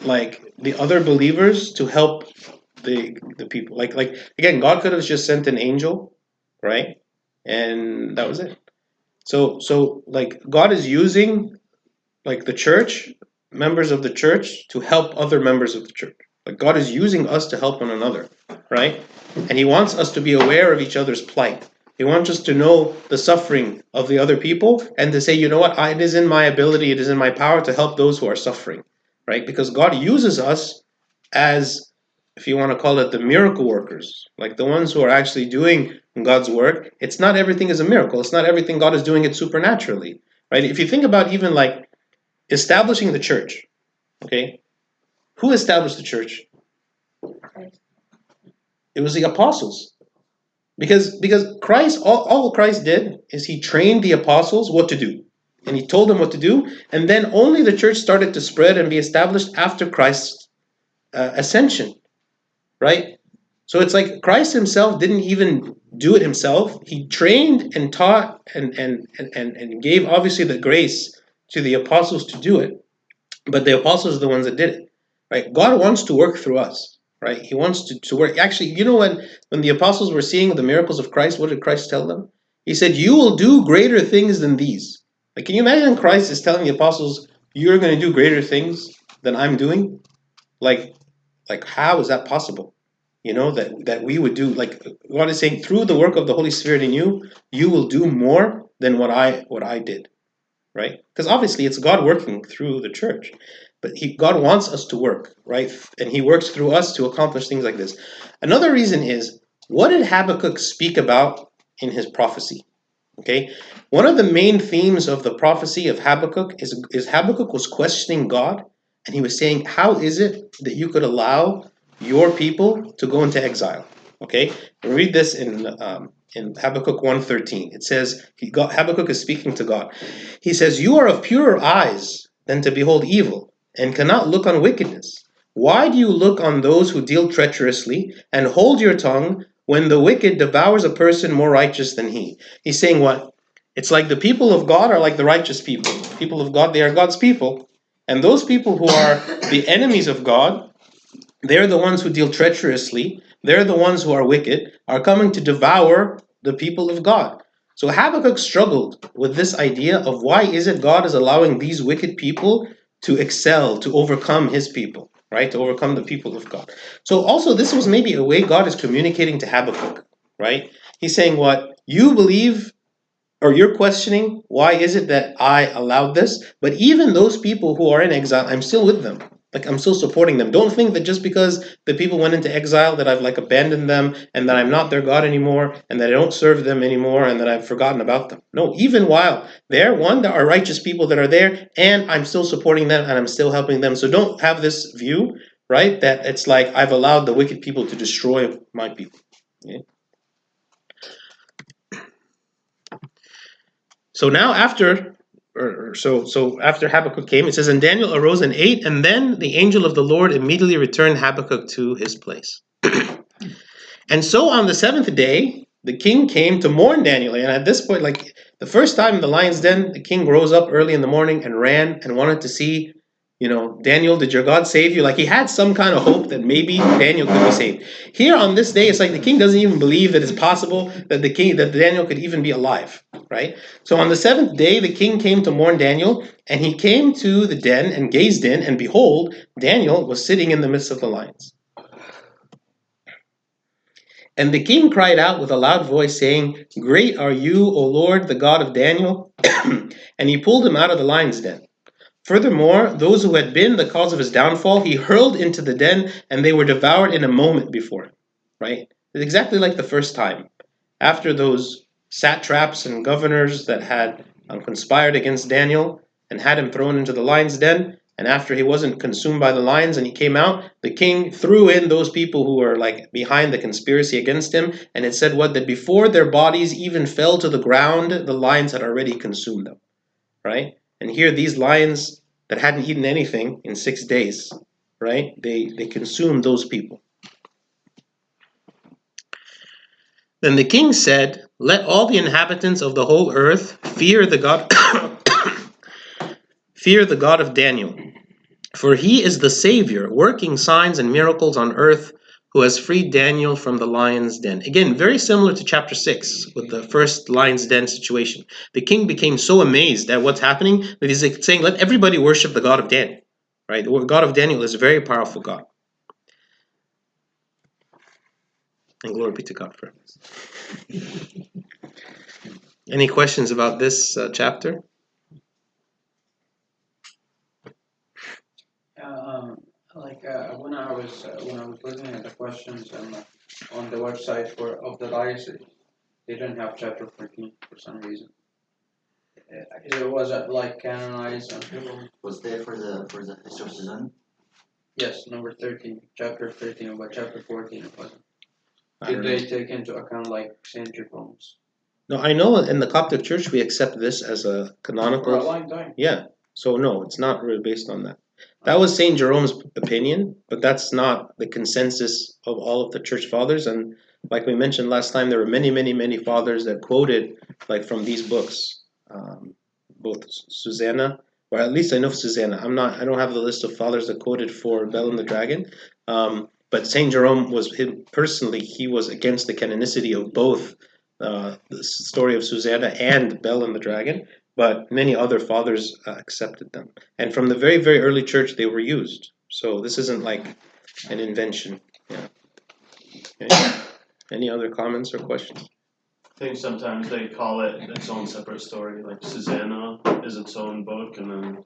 like the other believers to help the people. Like again, God could have just sent an angel, right? And that was it. So like God is using like the church, members of the church, to help other members of the church. Like God is using us to help one another, right? And he wants us to be aware of each other's plight. He wants us to know the suffering of the other people and to say, you know what, it is in my ability, it is in my power to help those who are suffering, right? Because God uses us as, if you want to call it, the miracle workers, like the ones who are actually doing God's work. It's not everything is a miracle. It's not everything God is doing it supernaturally, right? If you think about even like establishing the church, okay, who established the church? It was the apostles, Because Christ, all Christ did is he trained the apostles what to do. And he told them what to do. And then only the church started to spread and be established after Christ's ascension. Right? So it's like Christ himself didn't even do it himself. He trained and taught and gave obviously the grace to the apostles to do it. But the apostles are the ones that did it. Right? God wants to work through us. Right? He wants to work. Actually, you know when the apostles were seeing the miracles of Christ, what did Christ tell them? He said, "You will do greater things than these." Like, can you imagine Christ is telling the apostles, "You're going to do greater things than I'm doing"? Like how is that possible? You know, that we would do, like God is saying, through the work of the Holy Spirit in you, you will do more than what I did. Right? Because obviously it's God working through the church. But God wants us to work, right? And he works through us to accomplish things like this. Another reason is, what did Habakkuk speak about in his prophecy? Okay? One of the main themes of the prophecy of Habakkuk is Habakkuk was questioning God, and he was saying, how is it that you could allow your people to go into exile? Okay? And read this in Habakkuk 1:13. It says, Habakkuk is speaking to God. He says, "You are of purer eyes than to behold evil, and cannot look on wickedness. Why do you look on those who deal treacherously, and hold your tongue when the wicked devours a person more righteous than he?" He's saying what? It's like the people of God are like the righteous people. People of God, they are God's people. And those people who are the enemies of God, they're the ones who deal treacherously. They're the ones who are wicked, are coming to devour the people of God. So Habakkuk struggled with this idea of why is it God is allowing these wicked people to excel, to overcome his people, right? To overcome the people of God. So also this was maybe a way God is communicating to Habakkuk, right? He's saying what? You believe, or you're questioning, why is it that I allowed this? But even those people who are in exile, I'm still with them. Like, I'm still supporting them. Don't think that just because the people went into exile that I've like abandoned them and that I'm not their God anymore and that I don't serve them anymore and that I've forgotten about them. No, even while there are righteous people that are there, and I'm still supporting them and I'm still helping them. So don't have this view, right, that it's like I've allowed the wicked people to destroy my people. Okay? So now after Habakkuk came, it says, "And Daniel arose and ate, and then the angel of the Lord immediately returned Habakkuk to his place." And so on the seventh day, the king came to mourn Daniel. And at this point, like the first time in the lion's den, the king rose up early in the morning and ran and wanted to see, Daniel, did your God save you? Like he had some kind of hope that maybe Daniel could be saved. Here on this day, it's like the king doesn't even believe that it's possible that that Daniel could even be alive, right? So on the seventh day, the king came to mourn Daniel, and he came to the den and gazed in, and behold, Daniel was sitting in the midst of the lions. And the king cried out with a loud voice, saying, "Great are you, O Lord, the God of Daniel." And he pulled him out of the lion's den. Furthermore, those who had been the cause of his downfall, he hurled into the den, and they were devoured in a moment before him. Right? It's exactly like the first time. After those satraps and governors that had conspired against Daniel and had him thrown into the lion's den, and after he wasn't consumed by the lions and he came out, the king threw in those people who were like behind the conspiracy against him, and it said what? That before their bodies even fell to the ground, the lions had already consumed them. Right? And here these lions that hadn't eaten anything in 6 days, right? They consumed those people. Then the king said, "Let all the inhabitants of the whole earth fear the God fear the God of Daniel, for he is the Savior, working signs and miracles on earth, who has freed Daniel from the lion's den." Again, very similar to chapter 6 with the first lion's den situation. The king became so amazed at what's happening that he's saying, let everybody worship the God of Daniel. Right? The God of Daniel is a very powerful God. And glory be to God for this. Any questions about this chapter? When I was looking at the questions on the website of the diocese, they didn't have chapter 14 for some reason. It was like canonized until Was there for the history of Susan? yes, number 13, chapter 13, but chapter 14 it wasn't. I Did don't know. they take into account like Saint Jerome's? No, I know in the Coptic Church we accept this as a For a canonical. long time. Yeah. So no, it's not really based on that. That was Saint Jerome's opinion, but that's not the consensus of all of the church fathers. And like we mentioned last time, there were many, many, many fathers that quoted like from these books. Both Susanna, or at least I know Susanna. I don't have the list of fathers that quoted for Bell and the Dragon. But Saint Jerome personally, he was against the canonicity of both the story of Susanna and Bell and the Dragon. But many other fathers accepted them, and from the very, very early church, they were used. So this isn't like an invention. Yeah. Any other comments or questions? I think sometimes they call it its own separate story. Like Susanna is its own book, and then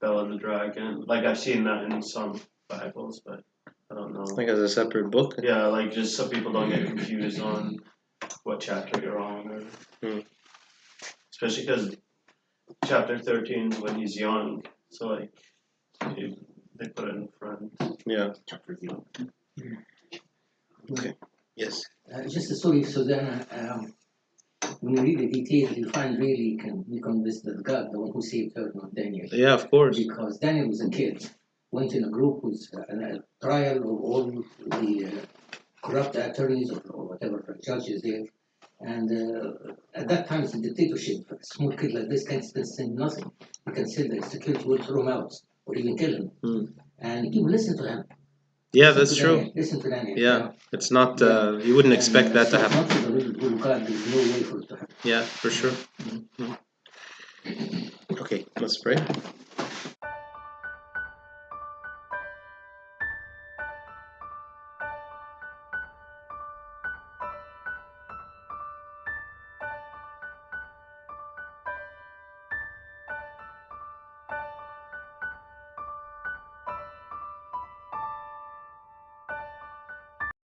Bella and the Dragon. Like I've seen that in some Bibles, but I don't know. Like as a separate book. Yeah, like just so people don't get confused on what chapter you're on, or especially because chapter 13 is when he's young, so like they put it in front. Yeah. Chapter 0. Okay. Yes. Just the story of Susanna, when you read the details, you find really you convinced that God, the one who saved her, not Daniel. Yeah, of course. Because Daniel was a kid, went in a group with a trial of all the corrupt attorneys or whatever judges there. And at that time, it's a dictatorship. A small kid like this can say nothing. You can say the security will throw him out or even kill him. And people listen to him. Yeah, Listen that's to true. Daniel. Listen to Daniel. Yeah, it's not. You wouldn't expect that to happen. Not for the will of God. There's no way for it to happen. Yeah, for sure. Okay, let's pray.